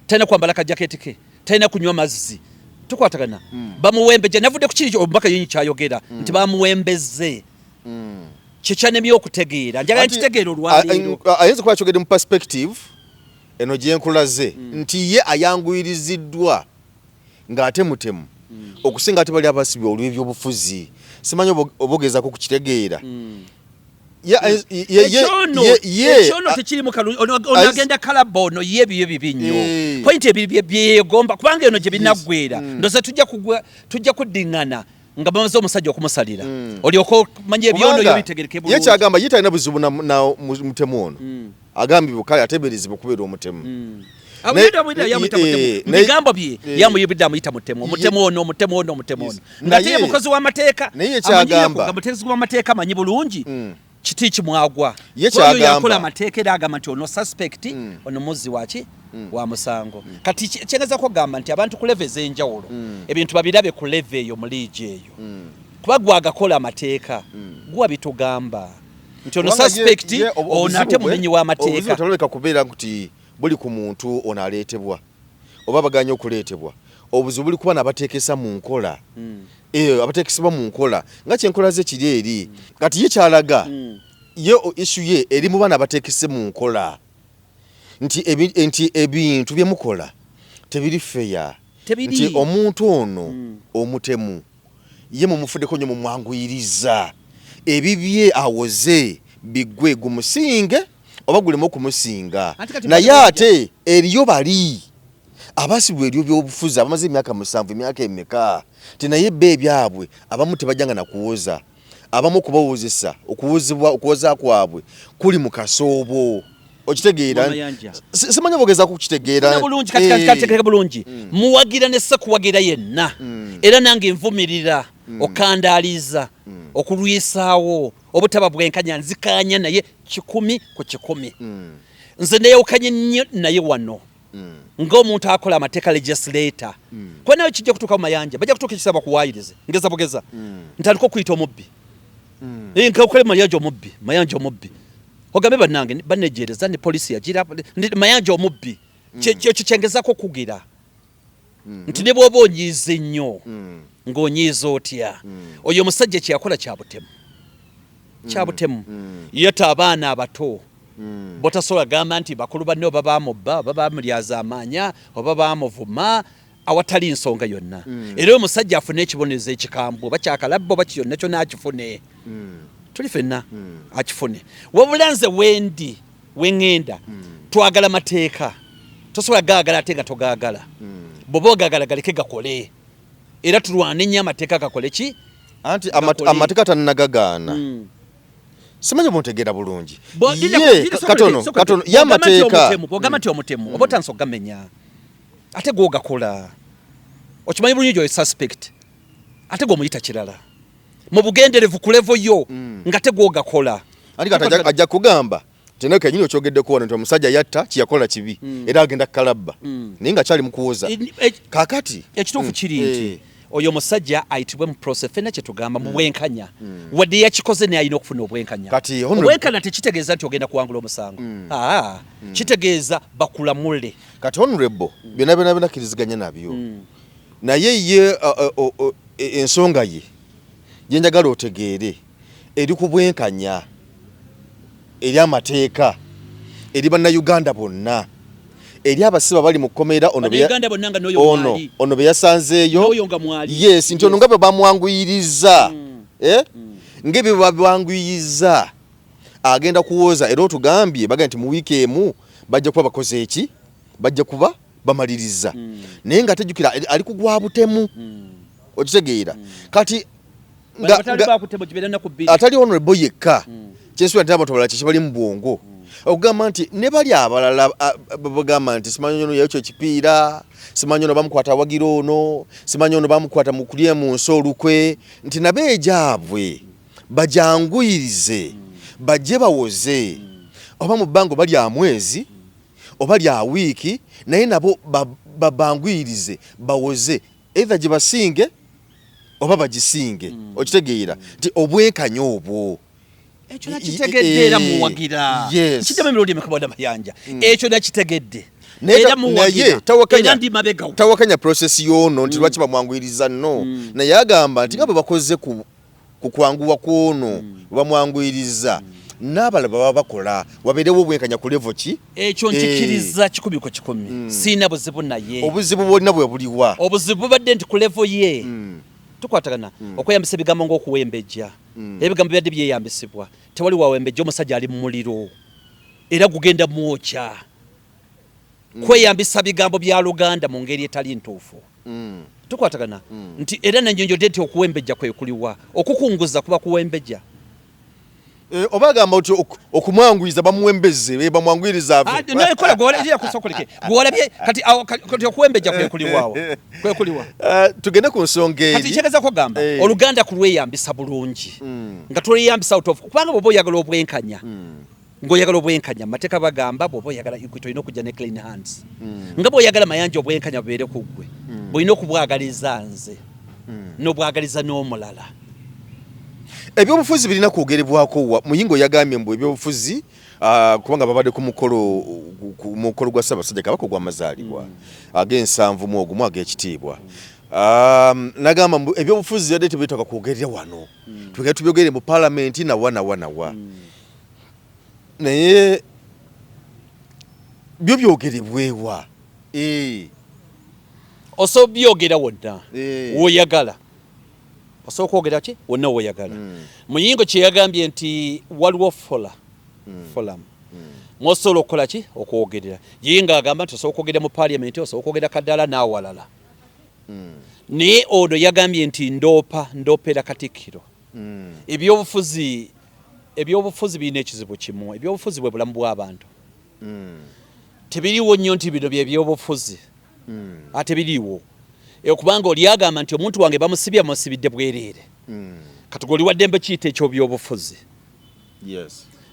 talina kwambala kajaketi ke talina kunywa mazzi tukwatagana bamuwembeje navudde ku kiri omubaka yinyi kyayogera nti bamuwembeze kikyanemye okutegeera njagala nkitegeera olwaleero ayinza kuba kyogedde mu perspective eno gyenkulaze nti ye ayanguyiriziddwa ng'ate mutemu okusinga ate bali abasibye olw'ebyobufuzi simanyi obogezaako kukitegeera ekyono tekirimu onagenda kalaba ono ye ebyo bibi nnyo pointi ebiri byeyegomba kubanga eno gye binaggwera ndoza tujja kuddiŋŋana nga bamaze omusajja okumusalira olyoka omanye ebyono yo bitegereke bulungi ye kyagamba ye talina buzibu na mutemu ono agambibwe kale ateeberezebwe okubeera omutemu bigambo bye yamuyibidde amuyita mutemu ono ngate ye mukozi w'amateeka muteezi w'amateeka amanyi bulungi kiti kimwagwa oyo yakola amateeka era agamba nti ono suspect ono muzzi waki wa musango kati kyengeza kugamba nti abantu ku level ez'enjawulo ebintu babirabe ku level eyo mu liigi eyo kuba gwagakola amateeka guwa bitugamba nti ono suspect ono ate mumenyi w'amateeka taloleka kubeera nti buli ku muntu ono aleetebwa oba baganye okuleetebwa obuzibu buli kuba n'abateekesa mu nkola abateekesebwa mu nkola nga kyenkola ze kiri eri kati ye kyalaga ye issue ye eri mu baana abateekese mu nkola nti ebintu bye mukola tebiri feya nti omuntu ono omutemu ye mumufuddeko nnyo mumwanguyiriza ebibye awoze biggwe gumusinge oba gulemu okumusinga naye ate eriyo bali abasibwa eryo by'obufuzi abamaze emyaka 7 emyaka emeka tenaye bbe ebyabwe abamu tebajjanga nakuwoza abamu okubawozesa okuwoza kwabwe kuli mu kasoobo okitegeera simanya bogeza kukitegeera bulungi kati bulungi muwagira ne sekuwagira yenna era nange nvumirira okandaliza okulwisaawo obutaba bwenkanya nzikanya naye 10 ku 10 nze neyewukanye nnyo naye wano ng'omuntu akola amateeka legislator kuba nawe kijja kutuuka mu mayanja bajja kutuuka ekisaba kuwaayirize ngeza bugeza ntandika okuyita omubbi nkakole mayanja omubbi ogambe bannange banejereza ne polisi yagira mayanja omubbi ekyo kyengezako okugira nti ne bw'oba onyiize nnyo ng'onyiiza otya oyo omusajja kyeyakola kyabutemu yeta abaana abato botasobola gamba nti bakulu banne oba bamubba oba bamulyaza amaanya oba bamuvuma awatali nsonga yonna era omusajja afune ekibonerezo ekikambwe oba kyakalabba oba kyonna kyonna akifune tuli fenna akifune wabula nze wendi weŋŋenda twagala mateeka tosobola gaagala ate nga togaagala bw'oba ogaagala galeke gakole era tulwane nnyo amateeka gakole ki anti amateeka tannagagaana simanyi buntegeera bulungi katono y'amateeka ogamba nti omutemu oba otansa ogamenya ate gwogakola okimanyi bulungi oyo suspect ate gwomuyita kirala mu bugenderevu ku levo yo nga te gwogakola ajja kugamba tena kenyini okyogeddeko wano nti omusajja yatta kiyakola kibi era agenda kukalabba naye nga kyali mukuwoza kakati ekituufu kiri nti oyo musajja ayitibwe mu process fena kyetugamba mu bwenkanya wadde yakikoze naye alina okufuna obwenkanya obwenkanya tekitegeeza nti ogenda kuwangula omusango kitegeeza bakulamule kati honorable byonna binakkiriziganya nabyo naye ye ensonga ye gyenjagala otegeere eri ku bwenkanya eri amateeka eri bannayuganda bonna eri abasiba bali mu kkomera ono be yasanzeeyo yes nti ono nga bwe bamwanguyiriza ng'ebyo babwanguyiriza agenda kuwooza era otugambye baga nti mu wiiki emu bajja kuba bakoze eki bajja kuba bamaliriza naye nga tejjukira ali kugwa butemu okitegeera kati atali honorable yekka kyensuula nti abatobala kyekibali mu bwongo ogamba nti ne bali abalala bagamba nti simanyi ono yakyo kipiira simanyi ono bamukwata wagira ono simanyi ono bamukwata mu kulya mu nsi olukwe nti nabeejaabwe bajanguyirize bajje bawoze oba mu bbango bali amwezi oba lya wiiki naye nabo babanguyirize bawoze either gye basinge oba bagisinge okitegeera nti obwenkanya obwo ekyo nakitegedde era muwagira kitama emirundi emekabwada mayanja ekyo nakitegedde era muwagira era ndi mabega tawakanya process yono nti lwaki bamwanguyiriza nno naye agamba nti nga bwe bakoze ku kwanguwa kwono bamwanguyiriza n'abalala baba bakola wabeerewo obwenkanya ku level ki ekyo nkikiriza 10 siina buzibu naye obuzibu bwolina bwe buliwa obuzibu badde nti ku level ye tukwatagana okweyambisa ebigambo ng'okuwembejja ebigambo byadde byeyambisibwa tewali wawembejja omusajja ali mu muliro era gugenda mwokya kweyambisa bigambo bya Luganda mu ngeri etali ntuufu tukwatagana nti era nannyonnyodde nti okuwembejja kwe kuliwa okukunguza kuba kuwembejja obagamba oti okumwanguyiriza bamuwembeze bamwanguyiriza ave nekola gwolabye kusokoleke gwolabye kati okuwembejja kwe kuliwa tugende ku nsonga eri kati kyegeza kugamba Oluganda kulweyambisa bulungi nga tulweyambisa out of kubanga bw'oba oyagala obwenkanya ng'oyagala obwenkanya mateeka bagamba bw'oba oyagala tolina okujja ne clean hands nga bw'oyagala mayanja obwenkanya bubeere ku ggwe bw'olina okubwagaliza nze n'obwagaliza n'omulala ebyobufuzi birina kwogerebwako muyingo yagambye mbu ebyobufuzi kubanga babadde ku mukolo gwa Ssaabasajja Kabaka ogw'amazaalibwa ag'ensanvu mu ogumu ag'ekitiibwa nagamba mbu ebyobufuzi yadde tebitaka kwogerera wano tugenda tubyogere mu Parliamentary nawa naye byo byogerebwewa osobola byogera wonna woyagala osobola kwogera ki wonna woyagala muyingo kye yagambye nti waliwo forum mwosobola okukola ki okwogerera ye nga agamba nti osobola kwogera mu Parliament osobola kwogera kaddala n'awalala naye ono yagambye nti ndoopera Katikkiro ebyobufuzi birina ekizibu kimu ebyobufuzi bwe bulamu bw'abantu tebiriwo nnyo nti bino byebyobufuzi ate biriwo okubanga oli agamba nti omuntu wange bamusibidde bwereere kati oli waddembe kiyita ekyobyobufuzi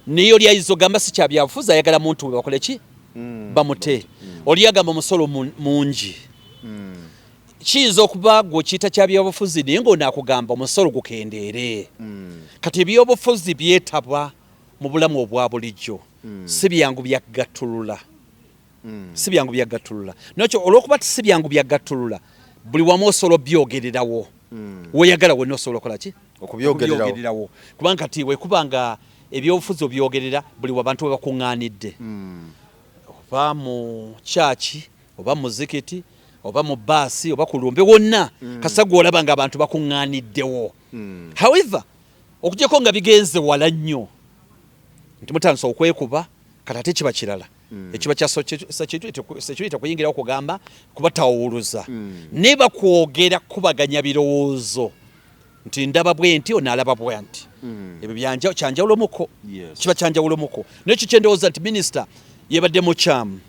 naye oli ayinza ogamba si kyabyabufuzi ayagala muntu we bakole ki bamute oli agamba omusolo mungi kiyinza okuba gw'okiyita kyabyobufuzi naye ng'onaakugamba omusolo gukendeere kati ebyobufuzi byetabwa mu bulamu obwa bulijjo si byangu byagattulula nokyo olw'okuba si byangu byagattulula buli wamu osobola byogererawo woyagala wonna osobola okola ki okubyogererawo kubanga kati wekubanga ebyobufuzi obyogerera buli wabantu we bakuŋŋaanidde oba mu kyaki oba mu zikiti oba mu baasi oba ku lumbe wonna kasa gw'olaba nga abantu bakuŋŋaaniddewo however okugyeko nga bigenze wala nnyo nti mutandisa okwekuba kati ate kiba kirala ekiba kyakiyita kuyingira okugamba kubatawuluza ne bakwogera kubaganya birowoozo nti ndaba bwe nti onaalaba bwe nti ebyo kyanjawulomuko kiba kyanjawulomuko nekyo kyendowooza nti minisita yebadde mukyamu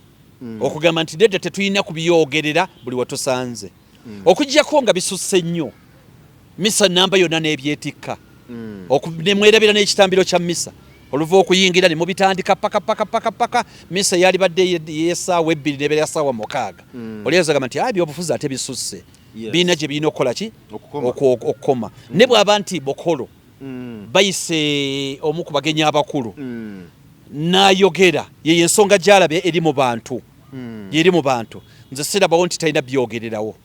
okugamba nti dedde tetulina kubyogerera buli watusanze okugjako nga bisusse nnyo misa namba yonna n'ebyetikka nemwerabira n'ekitambiro kya misa oluva okuyingira ne mubitandika paka misa yali badde yesaawa 2 n'ebeera saawa 6 oliyinza gamba nti ebyobufuzi ate bisusse birina gye birina okukola ki okukoma ne bw'aba nti bokolo bayise omu ku bagenyi abakulu n'ayogera yeyo ensonga gy'alabe eri mu bantu yeri mu bantu nze sirabawo nti talina byogererawo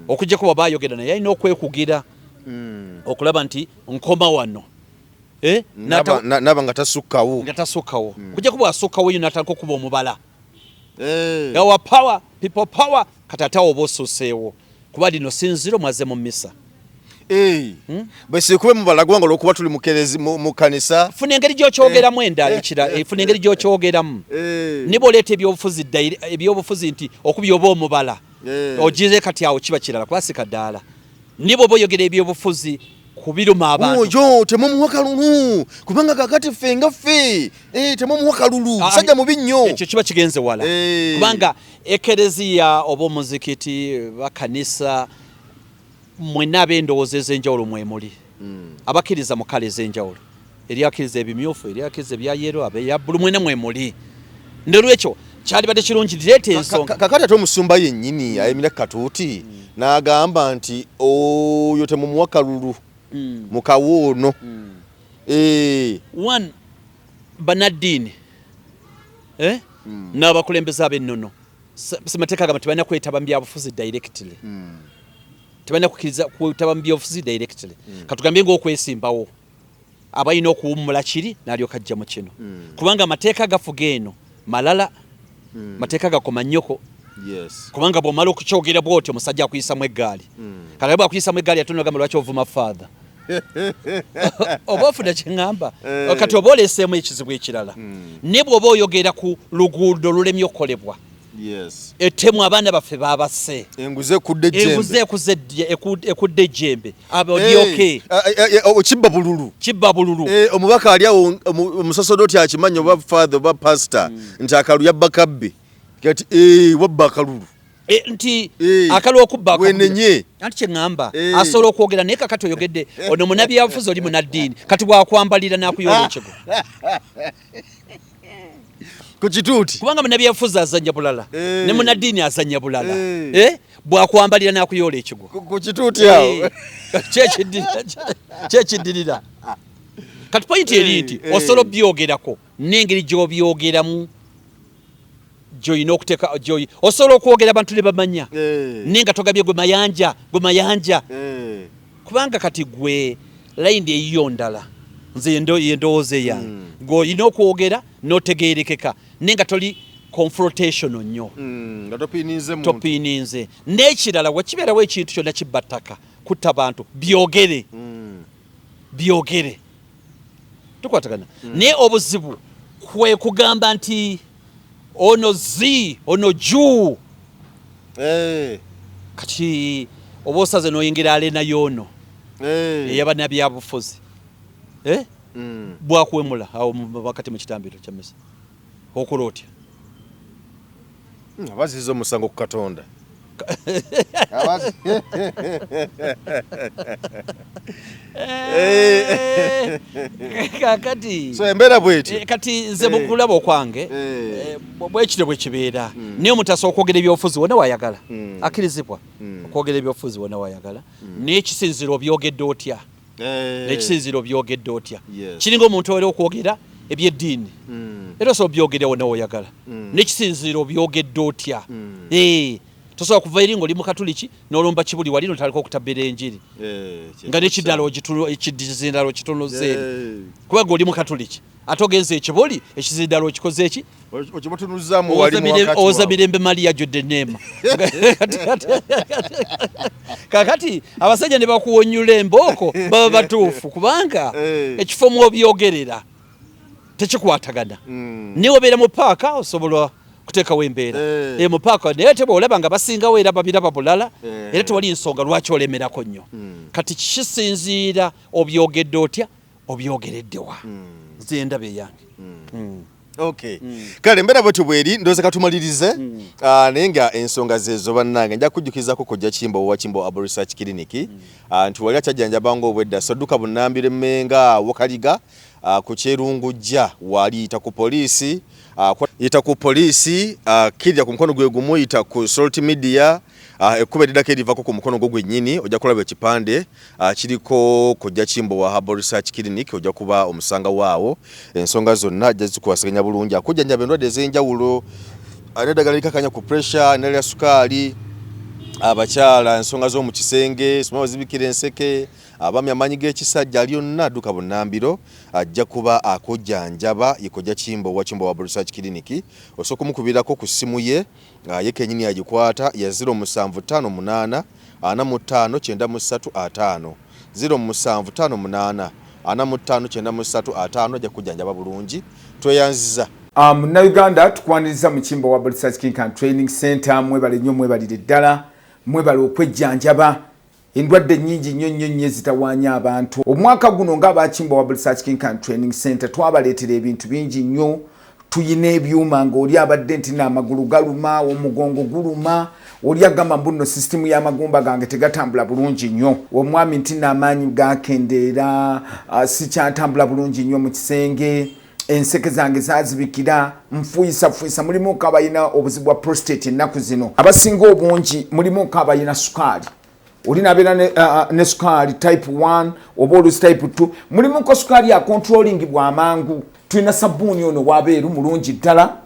okuggyako bw'aba ayogera naye alina okwekugira okulaba nti nkoma wano naba nga tasukkawo kujja kuba asukkawo yo natandika okuba omubala gawa power people power kati ate awo oba osuseewo kuba lino sinziro mwaze mu misa bese kube mubala gwanga olwokuba tuli mu kanisa funa engeri gy'okyogeramu endaalekira funa engeri gy'okyogeramu niba oleeta ebyobufuzi nti okubi oba omubala ogize kati awo kiba kirala kuba si kaddaala niba oba oyogera ebyobufuzi kubiruma abantu ojo temumuwa kalulu kubanga kakati ffe nga ffe temumuwa kalulu sajja mubi nnyo ekyo kiba kigenze wala kubanga ekereziya oba omuzikiti bakanisa mwena ab'endowooza ez'enjawulo mwemuli abakkiriza mu kale ez'enjawulo eri akkiriza ebimyufu eri akkiriza ebya yero abeya bbulu mwena mwemuli nolwekyo kyalibadde kirungi direeta ensonga kakati ate omusumba yennyini ayemera katuuti n'agamba nti oyo temumuwa kalulu mu kawoono one banaddiini n'abakulembeze ab'ennono simateeka agamba tebalina kwetaba mu byabufuzi directly tebalina kwetaba mu byabufuzi directly katugambye ng'okwesimbawo abalina okuwummula kiri n'alyoka ajja mu kino kubanga amateeka gafuga eno malala mateeka gakoma nnyoko kubanga bw'omala okukyogera bw'otyo omusajja akuyisamu eggaali kale bw'akuyisamu eggaali ate n'ogamba lwaki ovuma faatha oba ofuna kyeŋŋamba kati oba oleeseemu ekizibu ekirala ne bw'oba oyogera ku luguudo lulemye okukolebwa ettemu abaana baffe baabase enguze ekudde ejjembe abalyoke kibba bululu omubaka ali awo omusasodoti akimanya oba father oba pastor nti akalu yabba kabbe kati wabba akalulu nti akalu okubba wenenye anti kyeŋŋamba asobola okwogera naye kakati oyogedde ono munabyabufuzi oli munaddiini kati bwakwambalira n'akuyola ekigo kukituuti kubanga munabyabufuzi azanya bulala ne munaddiini azanya bulala bwakwambalira n'akuyola ekigo kukituuti awo kyekiddirira kati pointi eri nti osobola obyogerako n'engeri gy'obyogeramu gy'olina okuteeka osobola okwogera abantu ne bamanya naye nga togambye gwe mayanja kubanga kati gwe layindi eyiyo ndala nze yendowooza eyange ng'olina okwogera n'otegeerekeka naye nga toli confrontational nnyo topiininze n'ekirala wekibeerawo ekintu kyonna kibba ttaka kutta bantu byogere tukwatagana naye obuzibu kwe kugamba nti ono ono juu kati oba osaze n'oyingira alena y'ono ey'abanabyabufuzi bwakwemula awo wakati mu kitambiro kya mesa okola otya abaziza omusango ku Katonda kakati so embeera bweti kati nze mukulaba okwange bwekiro bwe kibeera naye omuntu asobola okwogera ebyobufuzi wonna wayagala akkirizibwa okwogera ebyobufuzi wonna wayagala n'ekisinziro obyogedde otya n'ekisinziro obyogedde otya kiringa omuntu era okwogera ebyeddiini era osobola obyogera wonna woyagala n'ekisinziro obyogedde otya tosobola kuva eri ng'oli mu katuliki n'olumba kibuli wali notandika okutabbira enjiri nga n'ekizindalo okitunuza eri kuba ng'oli mu katuliki ate ogenza ekibuli ekizindalo okikoze eki owoza mirembe Maria jodde neema kakati abasajja ne bakuwonyula embooko baba batuufu kubanga ekifo mw'obyogerera tekikwatagana naye obeera mu paaka osobola kuteekawo embeera mu paaka naye te bw'olaba nga basingawo era babiraba bulala era tewali nsonga lwaki olemerako nnyo kati kisinziira obyogedde otya obyogereddewa nze endaba eyange okay kale embeera bwetyo bweri ndowooza katumalirize naye nga ensonga zezo bannange nja kujjukizako kojja Kimbo wa Kimbo Abo Research Clinic nti wali akyajjanjabanga obwedda sodduka Bunnambiro Emmenga Wakaliga ku Kyerungujja wali yita ku poliisi kirya ku mukono gwe gumu yita ku Salt Media ekkuba eddako erivako ku mukono gwo gwennyini ojja kulaba ekipande kiriko kojja Kimbo wa Abo Research Clinic ojja kuba omusanga waawo ensonga zonna ajja zikuwasaganya bulungi akujjanjaba endwadde ez'enjawulo n'eddagala likakanya ku pressure n'erya sukaali abakyala ensonga z'omu kisenge simama zibikira enseke abami amaanyi g'ekisajja lyonna adduka Bunnambiro ajja kuba akujjanjaba yekojja Kimbo wa Kimbo wa Research Clinic osooka kumukubirako ku ssimu ye ye kennyini agikwata ya 0758 4593 0758 4593 ajja kujjanjaba bulungi tweyanziza Munnayuganda tukwaniriza mu Kimbo wa Research Clinic and Training Center mwebale nnyo mwebalire ddala mwebale okwejjanjaba endwadde nnyingi nnyo ezitawaanya abantu. Omwaka guno ng'abakimba wa Research King Training Center twabaleetera ebintu bingi nnyo. Tuyina ebyuma ng'oli abadde nti n'amagulu galuma, omugongo guluma, oli agamba mbuno system y'amagumba gange tegatambula bulungi nnyo. Omwami nti n'amaanyi gakendeera, sikyatambula bulungi nnyo mu kisenge. Enseke zange zazibikira, nfuyisa mulimu kabayina obuzibu bwa prostate ennaku zino. Abasinga obungi mulimu kabayina sukaali. Oli nabeera ne sukaali type 1 oba olusi type 2. Mulimu ko sukaali ya controlling bw'amangu. Tulina sabbuuni ono wabeeru mulungi ddala.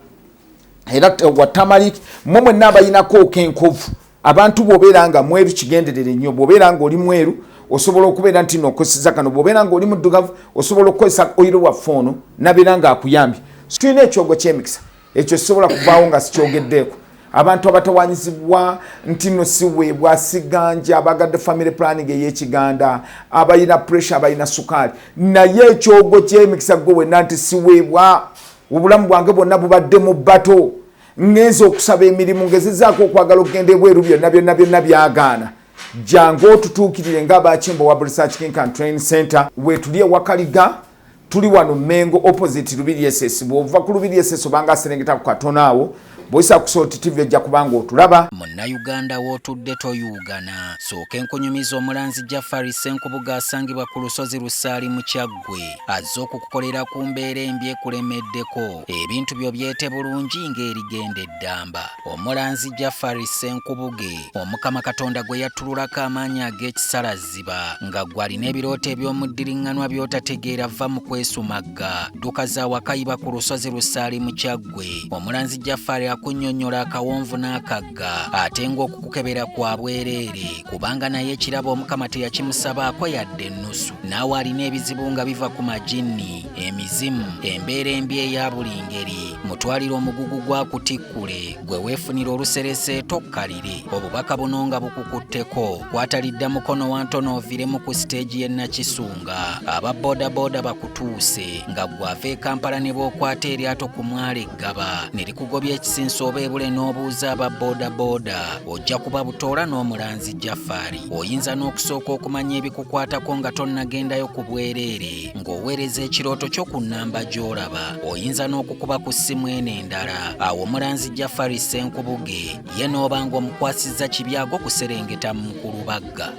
Era wa turmeric momwe n'abayinako kenkovu. Abantu bw'obeera nga mweru kigenderere nnyo. Bw'obeera nga oli mweru osobola okubeera nti n'okoseza kano. Bw'obeera nga oli muddugavu osobola okukozesa oyiro wa foono nabeera nga akuyambye. Tulina ekyogo ky'emikisa. Ekyo kisobola kuvaawo nga sikyogeddeeko. Abantu abatawanyizibwa nti no siweebwa siganja abagadde family planning ey'ekiganda abayina pressure abayina sukaali naye ekyogo ky'emikisa gwe wenna nti siweebwa obulamu bwange bwonna bubadde mu bbato ngenza okusaba emirimu ngezezaako okwagala okugenda ebweru byonna byagaana jangu otutuukirire ng'abakimbo wa Research King Training Center wetuli ewakaliga tuli wano Mengo opposite Lubiri SS bw'ova ku Lubiri SS obanga aserengeta ku katono awo boisa kusoti TV ejja kubanga otulaba. Munnayuganda w'otudde toyugana sooka enkunyumiza omulanzi Jafari Senkubuga asangibwa ku lusozi Lusaali mu Kyaggwe azze okukukolera ku mbeera embi ekulemeddeko ebintu byo byete bulungi ng'erigenda eddamba. Omulanzi Jafari Senkubuge Omukama Katonda gwe yattululako amaanyi ag'ekisalaziba nga gw'alina ebirooto eby'omuddiringanwa by'otategeera va mu kwesumagga dduka za wakayiba ku lusozi Lusaali mu Kyaggwe. Omulanzi Jafari akunnyonnyola akawonvu n'akagga ate ng'okukukebera kwa bwereere kubanga naye ekirabo Omukama teyakimusabaako yadde ennusu. Naawe alina ebizibu nga biva ku majinni, emizimu, embeera embi eya buli ngeri. Mutwalire omugugu gwakutikkule gwe weefunira oluserese tokkalire. Obubaka buno nga bukukutteko kwatalidda mukono wa ntono oviremu ku siteegi y'e Nakisunga. Aba bodaboda bakutuuse nga gwava e Kampala ne bw'okwata eryato ku mwalo Eggaba ne likugobya ekisinsa oba ebule n'obuuza aba bodaboda ojja kuba butoola n'omulanzi Jafari. Oyinza n'okusooka okumanya ebikukwatako nga tonnagendayo ku bwereere ng'oweereza ekirooto kyo ku nnamba gy'olaba. Oyinza n'okukuba ku ssimu eno endala. Awo omulanzi Jafari Senkubuge ye n'obanga omukwasizza kibyago kuserengeta mu Kulubagga.